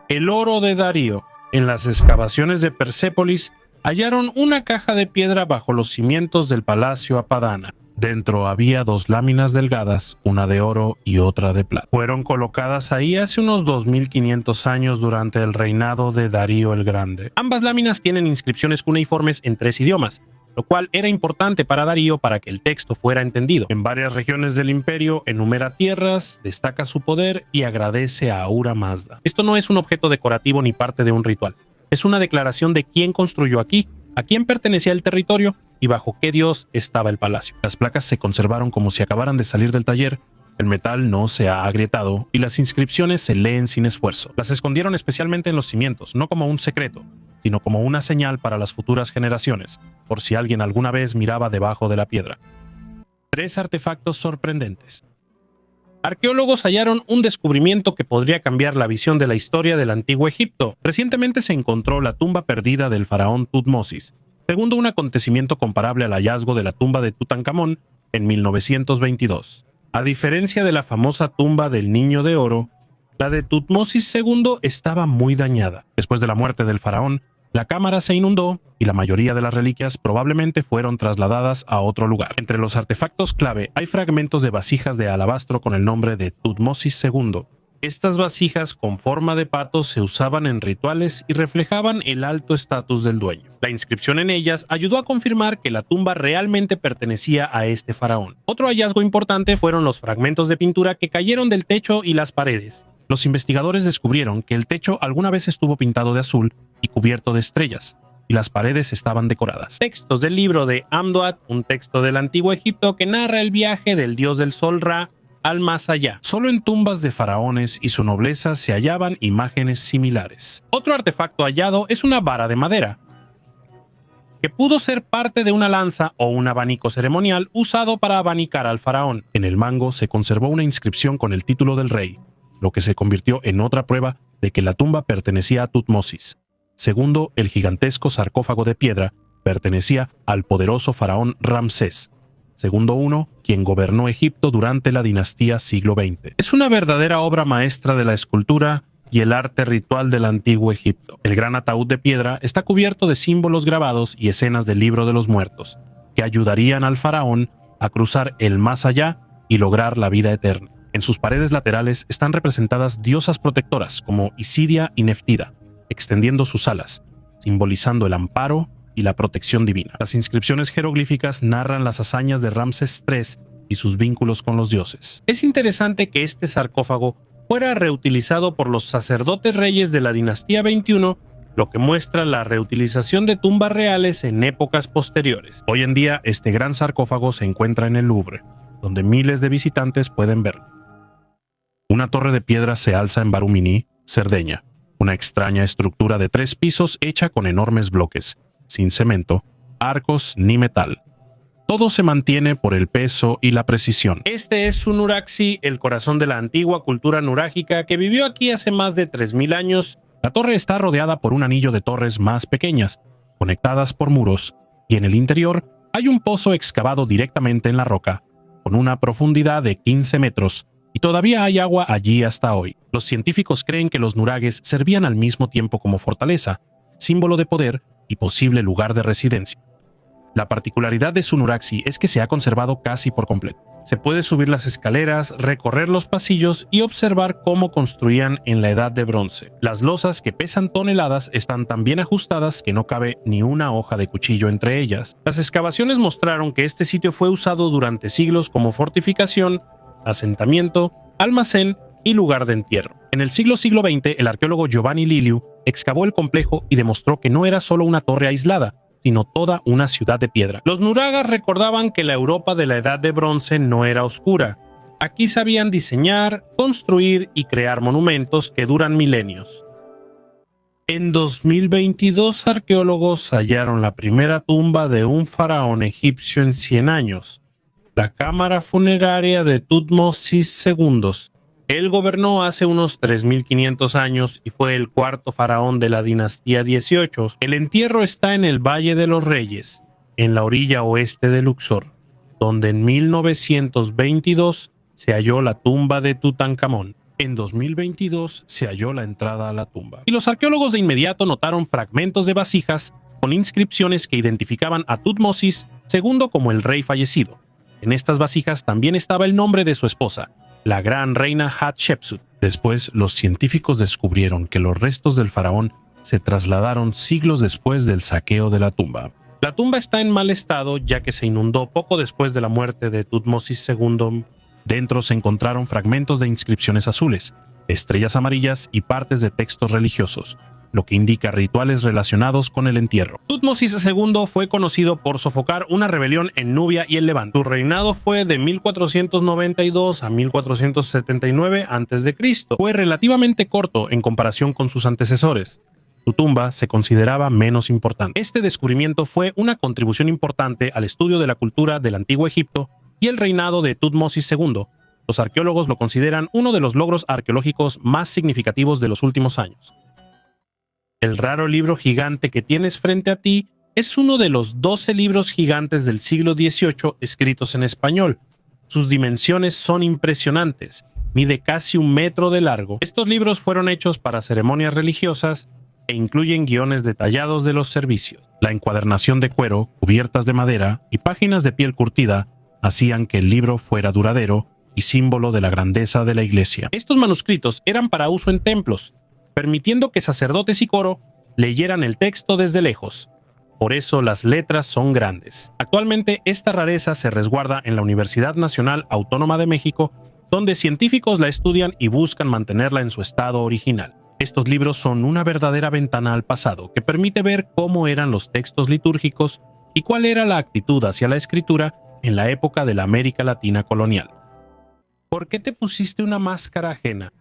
El oro de Darío. En las excavaciones de Persépolis hallaron una caja de piedra bajo los cimientos del Palacio Apadana. Dentro había 2 láminas delgadas, una de oro y otra de plata. Fueron colocadas ahí hace unos 2500 años durante el reinado de Darío el Grande. Ambas láminas tienen inscripciones cuneiformes en 3 idiomas, lo cual era importante para Darío para que el texto fuera entendido. En varias regiones del imperio enumera tierras, destaca su poder y agradece a Ahura Mazda. Esto no es un objeto decorativo ni parte de un ritual. Es una declaración de quién construyó aquí, a quién pertenecía el territorio y bajo qué dios estaba el palacio. Las placas se conservaron como si acabaran de salir del taller, el metal no se ha agrietado y las inscripciones se leen sin esfuerzo. Las escondieron especialmente en los cimientos, no como un secreto, sino como una señal para las futuras generaciones, por si alguien alguna vez miraba debajo de la piedra. 3 artefactos sorprendentes. Arqueólogos hallaron un descubrimiento que podría cambiar la visión de la historia del antiguo Egipto. Recientemente se encontró la tumba perdida del faraón Tutmosis, segundo un acontecimiento comparable al hallazgo de la tumba de Tutankamón en 1922. A diferencia de la famosa tumba del Niño de Oro, la de Tutmosis II estaba muy dañada. Después de la muerte del faraón, la cámara se inundó y la mayoría de las reliquias probablemente fueron trasladadas a otro lugar. Entre los artefactos clave hay fragmentos de vasijas de alabastro con el nombre de Tutmosis II. Estas vasijas con forma de pato se usaban en rituales y reflejaban el alto estatus del dueño. La inscripción en ellas ayudó a confirmar que la tumba realmente pertenecía a este faraón. Otro hallazgo importante fueron los fragmentos de pintura que cayeron del techo y las paredes. Los investigadores descubrieron que el techo alguna vez estuvo pintado de azul y cubierto de estrellas, y las paredes estaban decoradas. Textos del libro de Amduat, un texto del antiguo Egipto que narra el viaje del dios del sol Ra al más allá. Solo en tumbas de faraones y su nobleza se hallaban imágenes similares. Otro artefacto hallado es una vara de madera, que pudo ser parte de una lanza o un abanico ceremonial usado para abanicar al faraón. En el mango se conservó una inscripción con el título del rey, lo que se convirtió en otra prueba de que la tumba pertenecía a Tutmosis. Segundo, el gigantesco sarcófago de piedra pertenecía al poderoso faraón Ramsés, segundo I, quien gobernó Egipto durante la dinastía siglo XX. Es una verdadera obra maestra de la escultura y el arte ritual del antiguo Egipto. El gran ataúd de piedra está cubierto de símbolos grabados y escenas del libro de los muertos, que ayudarían al faraón a cruzar el más allá y lograr la vida eterna. En sus paredes laterales están representadas diosas protectoras como Isidia y Neftida, extendiendo sus alas, simbolizando el amparo y la protección divina. Las inscripciones jeroglíficas narran las hazañas de Ramsés III y sus vínculos con los dioses. Es interesante que este sarcófago fuera reutilizado por los sacerdotes reyes de la dinastía 21, lo que muestra la reutilización de tumbas reales en épocas posteriores. Hoy en día, este gran sarcófago se encuentra en el Louvre, donde miles de visitantes pueden verlo. Una torre de piedra se alza en Barumini, Cerdeña, una extraña estructura de 3 pisos hecha con enormes bloques, sin cemento, arcos ni metal. Todo se mantiene por el peso y la precisión. Este es Sunuraxi, el corazón de la antigua cultura nurágica que vivió aquí hace más de 3000 años. La torre está rodeada por un anillo de torres más pequeñas, conectadas por muros, y en el interior hay un pozo excavado directamente en la roca, con una profundidad de 15 metros, y todavía hay agua allí hasta hoy. Los científicos creen que los nuragues servían al mismo tiempo como fortaleza, símbolo de poder y posible lugar de residencia. La particularidad de Sunuraxi es que se ha conservado casi por completo. Se puede subir las escaleras, recorrer los pasillos y observar cómo construían en la Edad de Bronce. Las losas, que pesan toneladas, están tan bien ajustadas que no cabe ni una hoja de cuchillo entre ellas. Las excavaciones mostraron que este sitio fue usado durante siglos como fortificación, asentamiento, almacén y lugar de entierro. En el siglo XX, el arqueólogo Giovanni Liliu excavó el complejo y demostró que no era solo una torre aislada, sino toda una ciudad de piedra. Los nuragas recordaban que la Europa de la Edad de Bronce no era oscura. Aquí sabían diseñar, construir y crear monumentos que duran milenios. En 2022, arqueólogos hallaron la primera tumba de un faraón egipcio en 100 años, la cámara funeraria de Tutmosis II. Él gobernó hace unos 3500 años y fue el cuarto faraón de la dinastía 18. El entierro está en el Valle de los Reyes, en la orilla oeste de Luxor, donde en 1922 se halló la tumba de Tutankamón. En 2022 se halló la entrada a la tumba. Y los arqueólogos de inmediato notaron fragmentos de vasijas con inscripciones que identificaban a Tutmosis II como el rey fallecido. En estas vasijas también estaba el nombre de su esposa, la gran reina Hatshepsut. Después, los científicos descubrieron que los restos del faraón se trasladaron siglos después del saqueo de la tumba. La tumba está en mal estado ya que se inundó poco después de la muerte de Tutmosis II. Dentro se encontraron fragmentos de inscripciones azules, estrellas amarillas y partes de textos religiosos, lo que indica rituales relacionados con el entierro. Tutmosis II fue conocido por sofocar una rebelión en Nubia y el Levante. Su reinado fue de 1492 a 1479 a.C. Fue relativamente corto en comparación con sus antecesores. Su tumba se consideraba menos importante. Este descubrimiento fue una contribución importante al estudio de la cultura del Antiguo Egipto y el reinado de Tutmosis II. Los arqueólogos lo consideran uno de los logros arqueológicos más significativos de los últimos años. El raro libro gigante que tienes frente a ti es uno de los 12 libros gigantes del siglo XVIII escritos en español. Sus dimensiones son impresionantes, mide casi 1 metro de largo. Estos libros fueron hechos para ceremonias religiosas e incluyen guiones detallados de los servicios. La encuadernación de cuero, cubiertas de madera y páginas de piel curtida hacían que el libro fuera duradero y símbolo de la grandeza de la iglesia. Estos manuscritos eran para uso en templos, permitiendo que sacerdotes y coro leyeran el texto desde lejos. Por eso las letras son grandes. Actualmente esta rareza se resguarda en la Universidad Nacional Autónoma de México, donde científicos la estudian y buscan mantenerla en su estado original. Estos libros son una verdadera ventana al pasado que permite ver cómo eran los textos litúrgicos y cuál era la actitud hacia la escritura en la época de la América Latina colonial. ¿Por qué te pusiste una máscara ajena?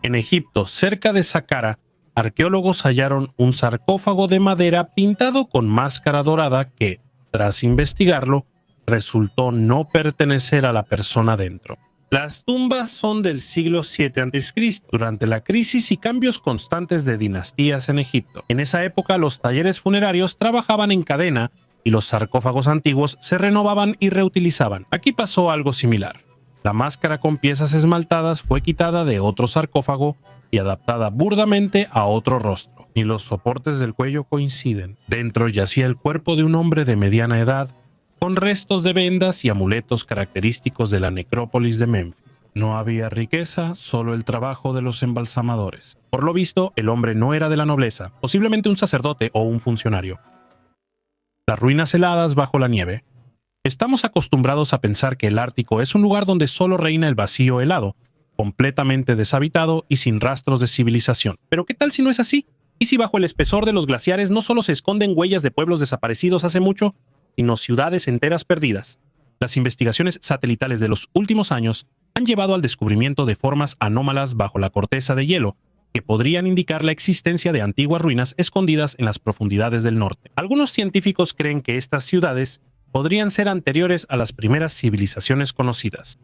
En Egipto, cerca de Saqqara, arqueólogos hallaron un sarcófago de madera pintado con máscara dorada que, tras investigarlo, resultó no pertenecer a la persona dentro. Las tumbas son del siglo VII a.C., durante la crisis y cambios constantes de dinastías en Egipto. En esa época, los talleres funerarios trabajaban en cadena y los sarcófagos antiguos se renovaban y reutilizaban. Aquí pasó algo similar. La máscara con piezas esmaltadas fue quitada de otro sarcófago y adaptada burdamente a otro rostro. Ni los soportes del cuello coinciden. Dentro yacía el cuerpo de un hombre de mediana edad, con restos de vendas y amuletos característicos de la necrópolis de Memphis. No había riqueza, solo el trabajo de los embalsamadores. Por lo visto, el hombre no era de la nobleza, posiblemente un sacerdote o un funcionario. Las ruinas heladas bajo la nieve. Estamos acostumbrados a pensar que el Ártico es un lugar donde solo reina el vacío helado, completamente deshabitado y sin rastros de civilización. Pero ¿qué tal si no es así? ¿Y si bajo el espesor de los glaciares no solo se esconden huellas de pueblos desaparecidos hace mucho, sino ciudades enteras perdidas? Las investigaciones satelitales de los últimos años han llevado al descubrimiento de formas anómalas bajo la corteza de hielo, que podrían indicar la existencia de antiguas ruinas escondidas en las profundidades del norte. Algunos científicos creen que estas ciudades podrían ser anteriores a las primeras civilizaciones conocidas.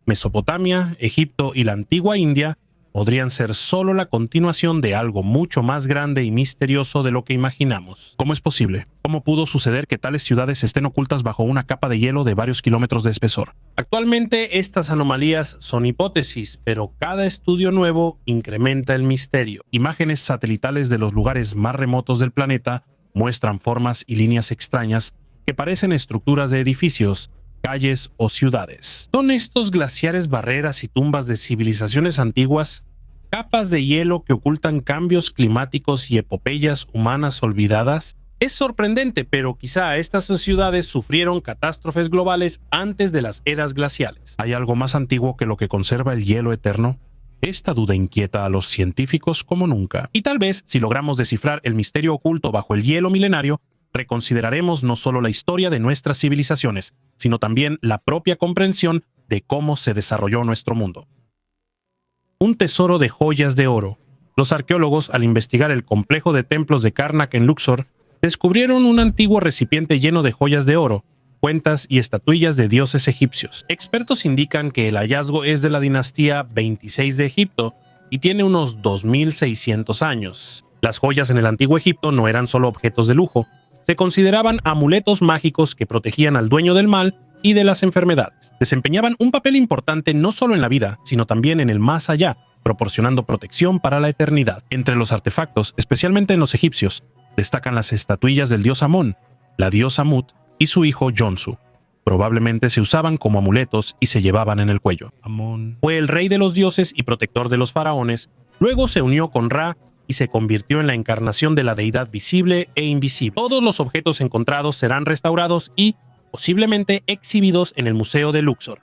Mesopotamia, Egipto y la antigua India podrían ser solo la continuación de algo mucho más grande y misterioso de lo que imaginamos. ¿Cómo es posible? ¿Cómo pudo suceder que tales ciudades estén ocultas bajo una capa de hielo de varios kilómetros de espesor? Actualmente estas anomalías son hipótesis, pero cada estudio nuevo incrementa el misterio. Imágenes satelitales de los lugares más remotos del planeta muestran formas y líneas extrañas que parecen estructuras de edificios, calles o ciudades. ¿Son estos glaciares barreras y tumbas de civilizaciones antiguas? ¿Capas de hielo que ocultan cambios climáticos y epopeyas humanas olvidadas? Es sorprendente, pero quizá estas ciudades sufrieron catástrofes globales antes de las eras glaciales. ¿Hay algo más antiguo que lo que conserva el hielo eterno? Esta duda inquieta a los científicos como nunca. Y tal vez, si logramos descifrar el misterio oculto bajo el hielo milenario, reconsideraremos no solo la historia de nuestras civilizaciones, sino también la propia comprensión de cómo se desarrolló nuestro mundo. Un tesoro de joyas de oro. Los arqueólogos, al investigar el complejo de templos de Karnak en Luxor, descubrieron un antiguo recipiente lleno de joyas de oro, cuentas y estatuillas de dioses egipcios. Expertos indican que el hallazgo es de la dinastía 26 de Egipto y tiene unos 2600 años. Las joyas en el antiguo Egipto no eran solo objetos de lujo, se consideraban amuletos mágicos que protegían al dueño del mal y de las enfermedades. Desempeñaban un papel importante no solo en la vida, sino también en el más allá, proporcionando protección para la eternidad. Entre los artefactos, especialmente en los egipcios, destacan las estatuillas del dios Amón, la diosa Mut y su hijo Jonsu. Probablemente se usaban como amuletos y se llevaban en el cuello. Amón fue el rey de los dioses y protector de los faraones, luego se unió con Ra y se convirtió en la encarnación de la deidad visible e invisible. Todos los objetos encontrados serán restaurados y, posiblemente, exhibidos en el Museo de Luxor.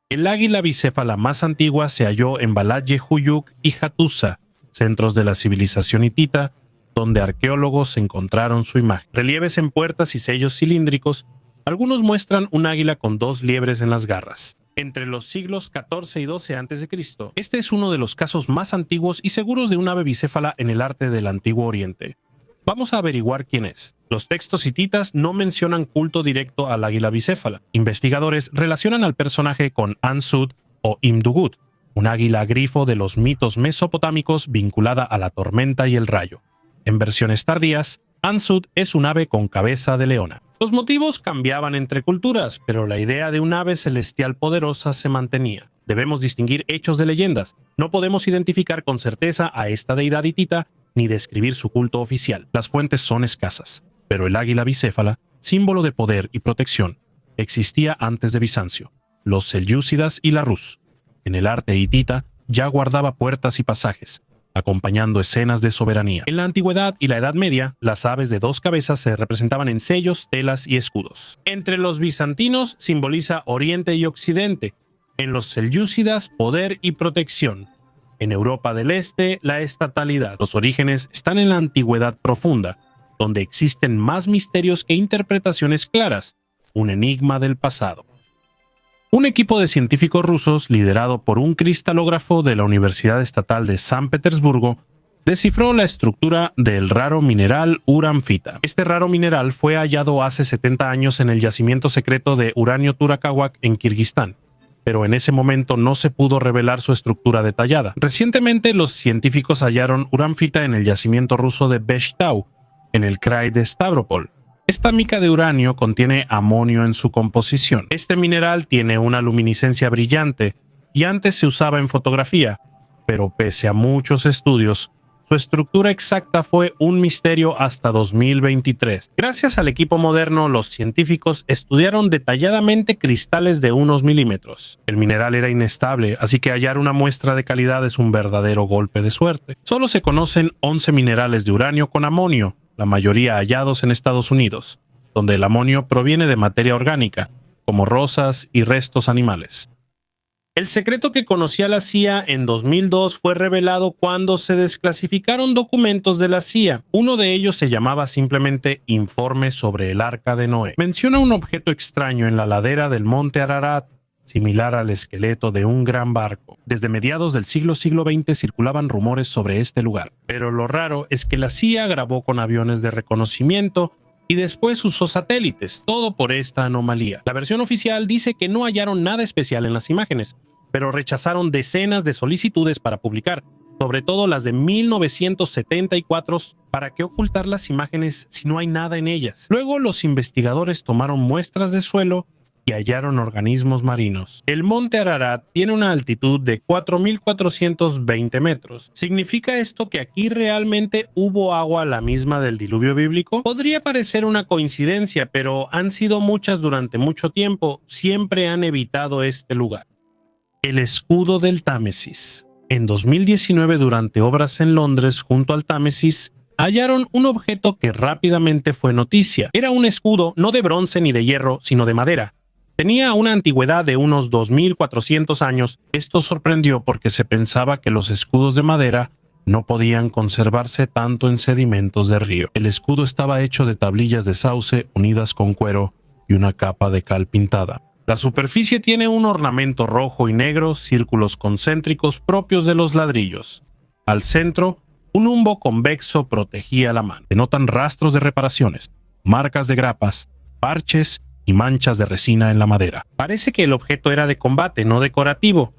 El águila bicéfala más antigua se halló en Baladye Huyuk y Hattusa, centros de la civilización hitita, donde arqueólogos encontraron su imagen. Relieves en puertas y sellos cilíndricos, algunos muestran un águila con 2 liebres en las garras. entre los siglos XIV y XII a.C. Este es uno de los casos más antiguos y seguros de un ave bicéfala en el arte del Antiguo Oriente. Vamos a averiguar quién es. Los textos hititas no mencionan culto directo al águila bicéfala. Investigadores relacionan al personaje con Ansud o Imdugut, un águila grifo de los mitos mesopotámicos vinculada a la tormenta y el rayo. En versiones tardías, Ansud es un ave con cabeza de leona. Los motivos cambiaban entre culturas, pero la idea de un ave celestial poderosa se mantenía. Debemos distinguir hechos de leyendas. No podemos identificar con certeza a esta deidad hitita ni describir su culto oficial. Las fuentes son escasas, pero el águila bicéfala, símbolo de poder y protección, existía antes de Bizancio, los selyúcidas y la Rus. En el arte hitita ya guardaba puertas y pasajes, acompañando escenas de soberanía. En la antigüedad y la Edad Media, las aves de dos cabezas se representaban en sellos, telas y escudos. Entre los bizantinos simboliza Oriente y Occidente, en los selyúcidas poder y protección. En Europa del Este, la estatalidad. Los orígenes están en la antigüedad profunda, donde existen más misterios que interpretaciones claras, un enigma del pasado. Un equipo de científicos rusos, liderado por un cristalógrafo de la Universidad Estatal de San Petersburgo, descifró la estructura del raro mineral uranfita. Este raro mineral fue hallado hace 70 años en el yacimiento secreto de uranio Turakawak en Kirguistán, pero en ese momento no se pudo revelar su estructura detallada. Recientemente, los científicos hallaron uranfita en el yacimiento ruso de Beshtau, en el krai de Stavropol. Esta mica de uranio contiene amonio en su composición. Este mineral tiene una luminiscencia brillante y antes se usaba en fotografía, pero pese a muchos estudios, su estructura exacta fue un misterio hasta 2023. Gracias al equipo moderno, los científicos estudiaron detalladamente cristales de unos milímetros. El mineral era inestable, así que hallar una muestra de calidad es un verdadero golpe de suerte. Solo se conocen 11 minerales de uranio con amonio, la mayoría hallados en Estados Unidos, donde el amonio proviene de materia orgánica, como rosas y restos animales. El secreto que conocía la CIA en 2002 fue revelado cuando se desclasificaron documentos de la CIA. Uno de ellos se llamaba simplemente Informe sobre el Arca de Noé. Menciona un objeto extraño en la ladera del monte Ararat, similar al esqueleto de un gran barco. Desde mediados del siglo XX circulaban rumores sobre este lugar. Pero lo raro es que la CIA grabó con aviones de reconocimiento y después usó satélites, todo por esta anomalía. La versión oficial dice que no hallaron nada especial en las imágenes, pero rechazaron decenas de solicitudes para publicar, sobre todo las de 1974. ¿Para qué ocultar las imágenes si no hay nada en ellas? Luego los investigadores tomaron muestras de suelo y hallaron organismos marinos. El monte Ararat tiene una altitud de 4.420 metros. ¿Significa esto que aquí realmente hubo agua la misma del diluvio bíblico? Podría parecer una coincidencia, pero han sido muchas durante mucho tiempo. Siempre han evitado este lugar. El escudo del Támesis. En 2019, durante obras en Londres junto al Támesis, hallaron un objeto que rápidamente fue noticia. Era un escudo no de bronce ni de hierro, sino de madera. Tenía una antigüedad de unos 2.400 años. Esto sorprendió porque se pensaba que los escudos de madera no podían conservarse tanto en sedimentos de río. El escudo estaba hecho de tablillas de sauce unidas con cuero y una capa de cal pintada. La superficie tiene un ornamento rojo y negro, círculos concéntricos propios de los ladrillos. Al centro, un humbo convexo protegía la mano. Se notan rastros de reparaciones, marcas de grapas, parches y manchas de resina en la madera. Parece que el objeto era de combate, no decorativo.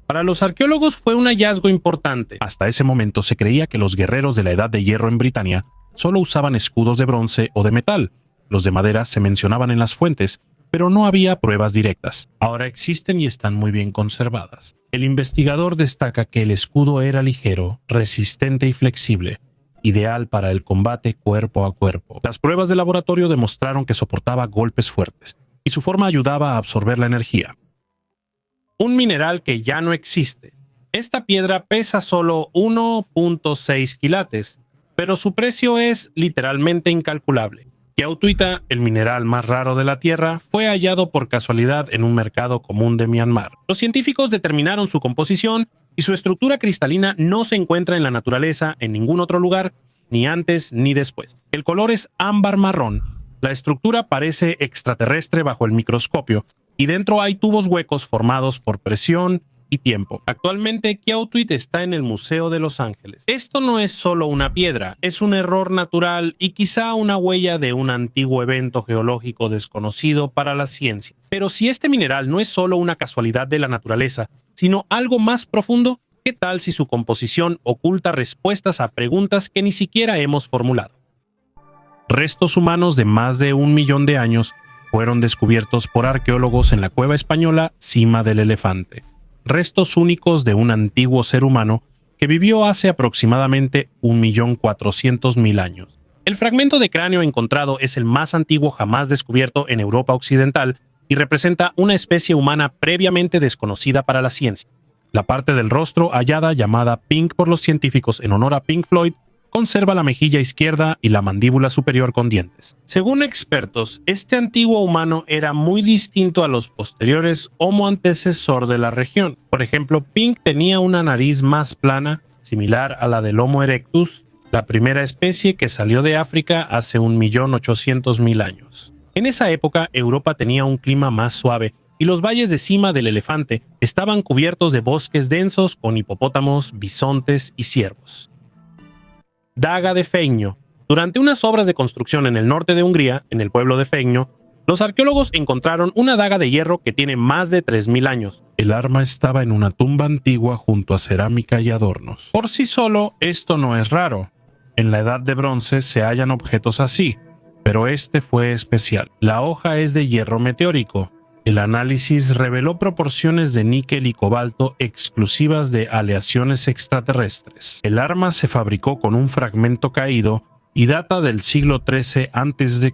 Para los arqueólogos fue un hallazgo importante. Hasta ese momento se creía que los guerreros de la Edad de Hierro en Britania solo usaban escudos de bronce o de metal. Los de madera se mencionaban en las fuentes, pero no había pruebas directas. Ahora existen y están muy bien conservadas. El investigador destaca que el escudo era ligero, resistente y flexible, ideal para el combate cuerpo a cuerpo. Las pruebas de laboratorio demostraron que soportaba golpes fuertes y su forma ayudaba a absorber la energía. Un mineral que ya no existe. Esta piedra pesa solo 1.6 quilates, pero su precio es literalmente incalculable. Yautuita, el mineral más raro de la Tierra, fue hallado por casualidad en un mercado común de Myanmar. Los científicos determinaron su composición y su estructura cristalina no se encuentra en la naturaleza en ningún otro lugar, ni antes ni después. El color es ámbar marrón. La estructura parece extraterrestre bajo el microscopio y dentro hay tubos huecos formados por presión y tiempo. Actualmente, Queotuit está en el Museo de Los Ángeles. Esto no es solo una piedra, es un error natural y quizá una huella de un antiguo evento geológico desconocido para la ciencia. Pero si este mineral no es solo una casualidad de la naturaleza, sino algo más profundo, ¿qué tal si su composición oculta respuestas a preguntas que ni siquiera hemos formulado? Restos humanos de más de 1 millón de años fueron descubiertos por arqueólogos en la cueva española Cima del Elefante. Restos únicos de un antiguo ser humano que vivió hace aproximadamente 1.400.000 años. El fragmento de cráneo encontrado es el más antiguo jamás descubierto en Europa Occidental y representa una especie humana previamente desconocida para la ciencia. La parte del rostro hallada, llamada Pink por los científicos en honor a Pink Floyd, conserva la mejilla izquierda y la mandíbula superior con dientes. Según expertos, este antiguo humano era muy distinto a los posteriores Homo antecesor de la región. Por ejemplo, Pink tenía una nariz más plana, similar a la del Homo erectus, la primera especie que salió de África hace 1.800.000 años. En esa época, Europa tenía un clima más suave y los valles de Cima del Elefante estaban cubiertos de bosques densos con hipopótamos, bisontes y ciervos. Daga de Feño. Durante unas obras de construcción en el norte de Hungría, en el pueblo de Feño, los arqueólogos encontraron una daga de hierro que tiene más de 3.000 años. El arma estaba en una tumba antigua junto a cerámica y adornos. Por sí solo, esto no es raro. En la Edad de Bronce se hallan objetos así, pero este fue especial. La hoja es de hierro meteórico. El análisis reveló proporciones de níquel y cobalto exclusivas de aleaciones extraterrestres. El arma se fabricó con un fragmento caído y data del siglo XIII a.C.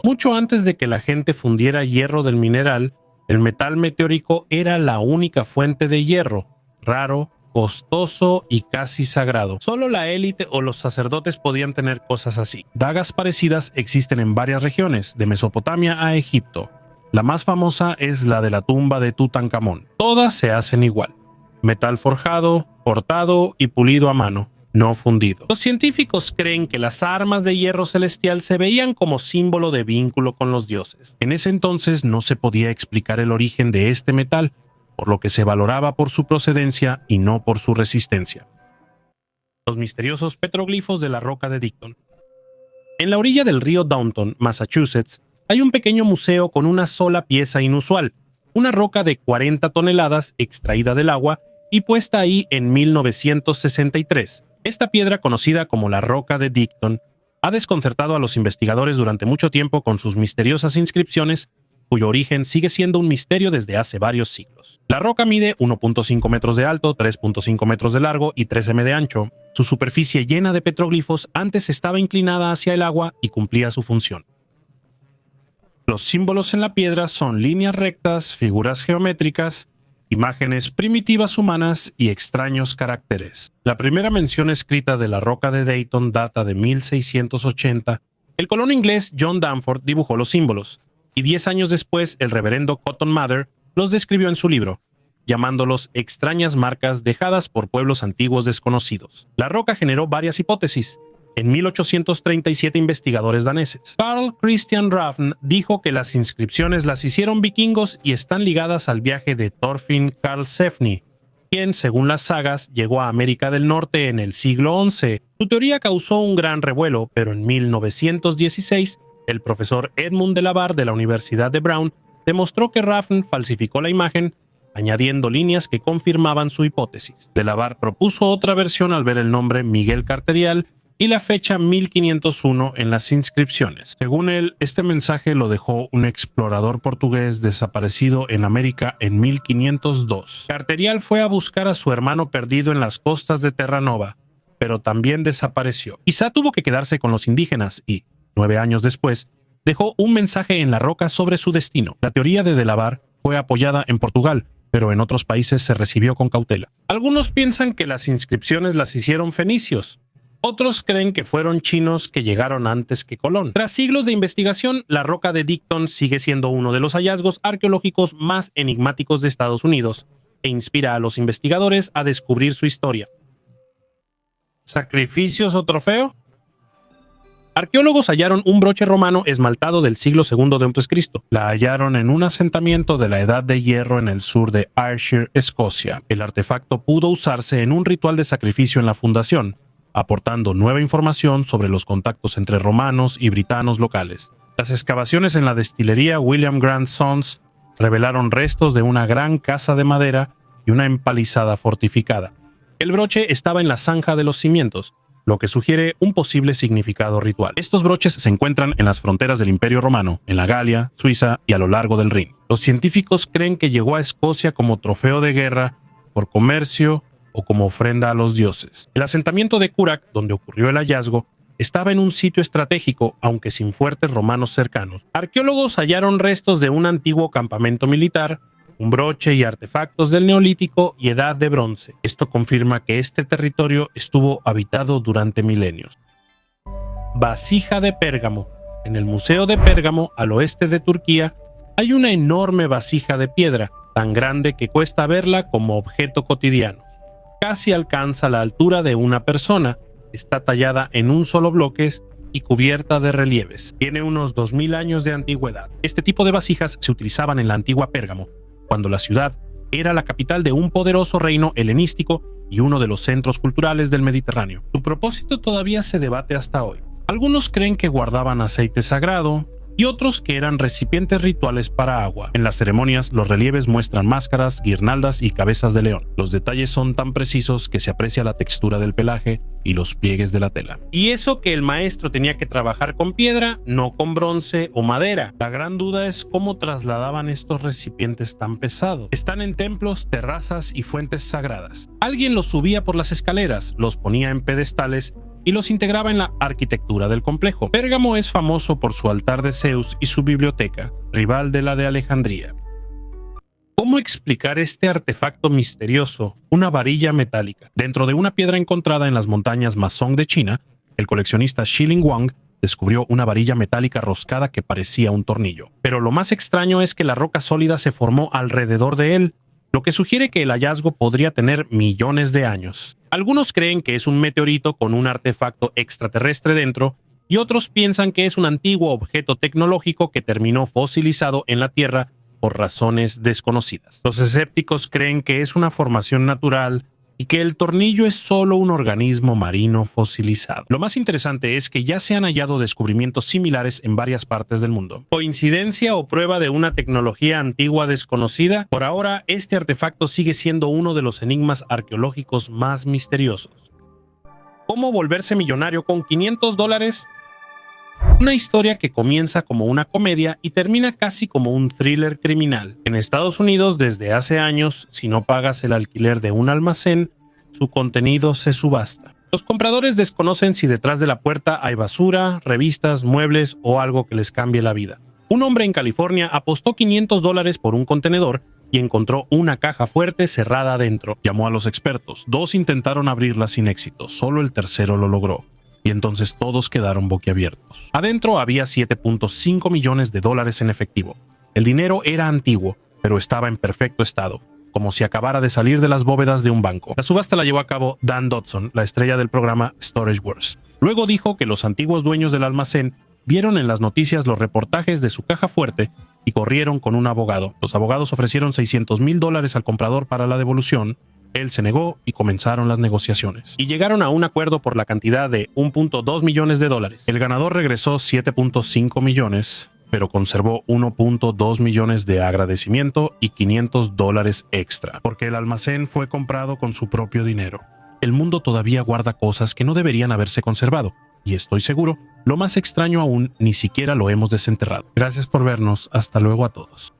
Mucho antes de que la gente fundiera hierro del mineral, el metal meteórico era la única fuente de hierro, raro, costoso y casi sagrado. Solo la élite o los sacerdotes podían tener cosas así. Dagas parecidas existen en varias regiones, de Mesopotamia a Egipto. La más famosa es la de la tumba de Tutankamón. Todas se hacen igual. Metal forjado, cortado y pulido a mano, no fundido. Los científicos creen que las armas de hierro celestial se veían como símbolo de vínculo con los dioses. En ese entonces no se podía explicar el origen de este metal, por lo que se valoraba por su procedencia y no por su resistencia. Los misteriosos petroglifos de la roca de Dighton. En la orilla del río Downton, Massachusetts, hay un pequeño museo con una sola pieza inusual, una roca de 40 toneladas extraída del agua y puesta ahí en 1963. Esta piedra, conocida como la roca de Dighton, ha desconcertado a los investigadores durante mucho tiempo con sus misteriosas inscripciones, cuyo origen sigue siendo un misterio desde hace varios siglos. La roca mide 1.5 metros de alto, 3.5 metros de largo y 3 m de ancho. Su superficie llena de petroglifos antes estaba inclinada hacia el agua y cumplía su función. Los símbolos en la piedra son líneas rectas, figuras geométricas, imágenes primitivas humanas y extraños caracteres. La primera mención escrita de la roca de Dighton data de 1680. El colono inglés John Danforth dibujó los símbolos, y 10 años después el reverendo Cotton Mather los describió en su libro, llamándolos extrañas marcas dejadas por pueblos antiguos desconocidos. La roca generó varias hipótesis. En 1837 investigadores daneses. Carl Christian Ravn dijo que las inscripciones las hicieron vikingos y están ligadas al viaje de Thorfinn Karlsefni, quien, según las sagas, llegó a América del Norte en el siglo XI. Su teoría causó un gran revuelo, pero en 1916, el profesor Edmund de la Barre de la Universidad de Brown demostró que Ravn falsificó la imagen, añadiendo líneas que confirmaban su hipótesis. De la Barre propuso otra versión al ver el nombre Miguel Carterial y la fecha 1501 en las inscripciones. Según él, este mensaje lo dejó un explorador portugués desaparecido en América en 1502. Carterial fue a buscar a su hermano perdido en las costas de Terranova, pero también desapareció. Quizá tuvo que quedarse con los indígenas y, 9 años después, dejó un mensaje en la roca sobre su destino. La teoría de la Barre fue apoyada en Portugal, pero en otros países se recibió con cautela. Algunos piensan que las inscripciones las hicieron fenicios. Otros creen que fueron chinos que llegaron antes que Colón. Tras siglos de investigación, la roca de Dighton sigue siendo uno de los hallazgos arqueológicos más enigmáticos de Estados Unidos e inspira a los investigadores a descubrir su historia. ¿Sacrificios o trofeo? Arqueólogos hallaron un broche romano esmaltado del siglo II d.C. La hallaron en un asentamiento de la Edad de Hierro en el sur de Ayrshire, Escocia. El artefacto pudo usarse en un ritual de sacrificio en la fundación, aportando nueva información sobre los contactos entre romanos y britanos locales. Las excavaciones en la destilería William Grant Sons revelaron restos de una gran casa de madera y una empalizada fortificada. El broche estaba en la zanja de los cimientos, lo que sugiere un posible significado ritual. Estos broches se encuentran en las fronteras del Imperio Romano, en la Galia, Suiza y a lo largo del Rin. Los científicos creen que llegó a Escocia como trofeo de guerra, por comercio o como ofrenda a los dioses. El asentamiento de Curac, donde ocurrió el hallazgo, estaba en un sitio estratégico, aunque sin fuertes romanos cercanos. Arqueólogos hallaron restos de un antiguo campamento militar, un broche y artefactos del Neolítico y Edad de Bronce. Esto confirma que este territorio estuvo habitado durante milenios. Vasija de Pérgamo. En el Museo de Pérgamo, al oeste de Turquía, hay una enorme vasija de piedra, tan grande que cuesta verla como objeto cotidiano. Casi alcanza la altura de una persona, está tallada en un solo bloque y cubierta de relieves. Tiene unos 2000 años de antigüedad. Este tipo de vasijas se utilizaban en la antigua Pérgamo, cuando la ciudad era la capital de un poderoso reino helenístico y uno de los centros culturales del Mediterráneo. Su propósito todavía se debate hasta hoy. Algunos creen que guardaban aceite sagrado y otros que eran recipientes rituales para agua. En las ceremonias, los relieves muestran máscaras, guirnaldas y cabezas de león. Los detalles son tan precisos que se aprecia la textura del pelaje y los pliegues de la tela. Y eso que el maestro tenía que trabajar con piedra, no con bronce o madera. La gran duda es cómo trasladaban estos recipientes tan pesados. Están en templos, terrazas y fuentes sagradas. Alguien los subía por las escaleras, los ponía en pedestales y los integraba en la arquitectura del complejo. Pérgamo es famoso por su altar de Zeus y su biblioteca, rival de la de Alejandría. ¿Cómo explicar este artefacto misterioso, una varilla metálica? Dentro de una piedra encontrada en las montañas Masong de China, el coleccionista Shilin Wang descubrió una varilla metálica roscada que parecía un tornillo. Pero lo más extraño es que la roca sólida se formó alrededor de él, lo que sugiere que el hallazgo podría tener millones de años. Algunos creen que es un meteorito con un artefacto extraterrestre dentro, y otros piensan que es un antiguo objeto tecnológico que terminó fosilizado en la Tierra por razones desconocidas. Los escépticos creen que es una formación natural y que el tornillo es solo un organismo marino fosilizado. Lo más interesante es que ya se han hallado descubrimientos similares en varias partes del mundo. ¿Coincidencia o prueba de una tecnología antigua desconocida? Por ahora, este artefacto sigue siendo uno de los enigmas arqueológicos más misteriosos. ¿Cómo volverse millonario con $500? Una historia que comienza como una comedia y termina casi como un thriller criminal. En Estados Unidos, desde hace años, si no pagas el alquiler de un almacén, su contenido se subasta. Los compradores desconocen si detrás de la puerta hay basura, revistas, muebles o algo que les cambie la vida. Un hombre en California apostó $500 por un contenedor y encontró una caja fuerte cerrada adentro. Llamó a los expertos. 2 intentaron abrirla sin éxito, solo el tercero lo logró. Y entonces todos quedaron boquiabiertos. Adentro había $7.5 millones en efectivo. El dinero era antiguo, pero estaba en perfecto estado, como si acabara de salir de las bóvedas de un banco. La subasta la llevó a cabo Dan Dodson, la estrella del programa Storage Wars. Luego dijo que los antiguos dueños del almacén vieron en las noticias los reportajes de su caja fuerte y corrieron con un abogado. Los abogados ofrecieron $600,000 al comprador para la devolución. Él se negó y comenzaron las negociaciones. Y llegaron a un acuerdo por la cantidad de $1.2 millones. El ganador regresó $7.5 millones, pero conservó $1.2 millones de agradecimiento y $500 extra, porque el almacén fue comprado con su propio dinero. El mundo todavía guarda cosas que no deberían haberse conservado, y estoy seguro, lo más extraño aún, ni siquiera lo hemos desenterrado. Gracias por vernos, hasta luego a todos.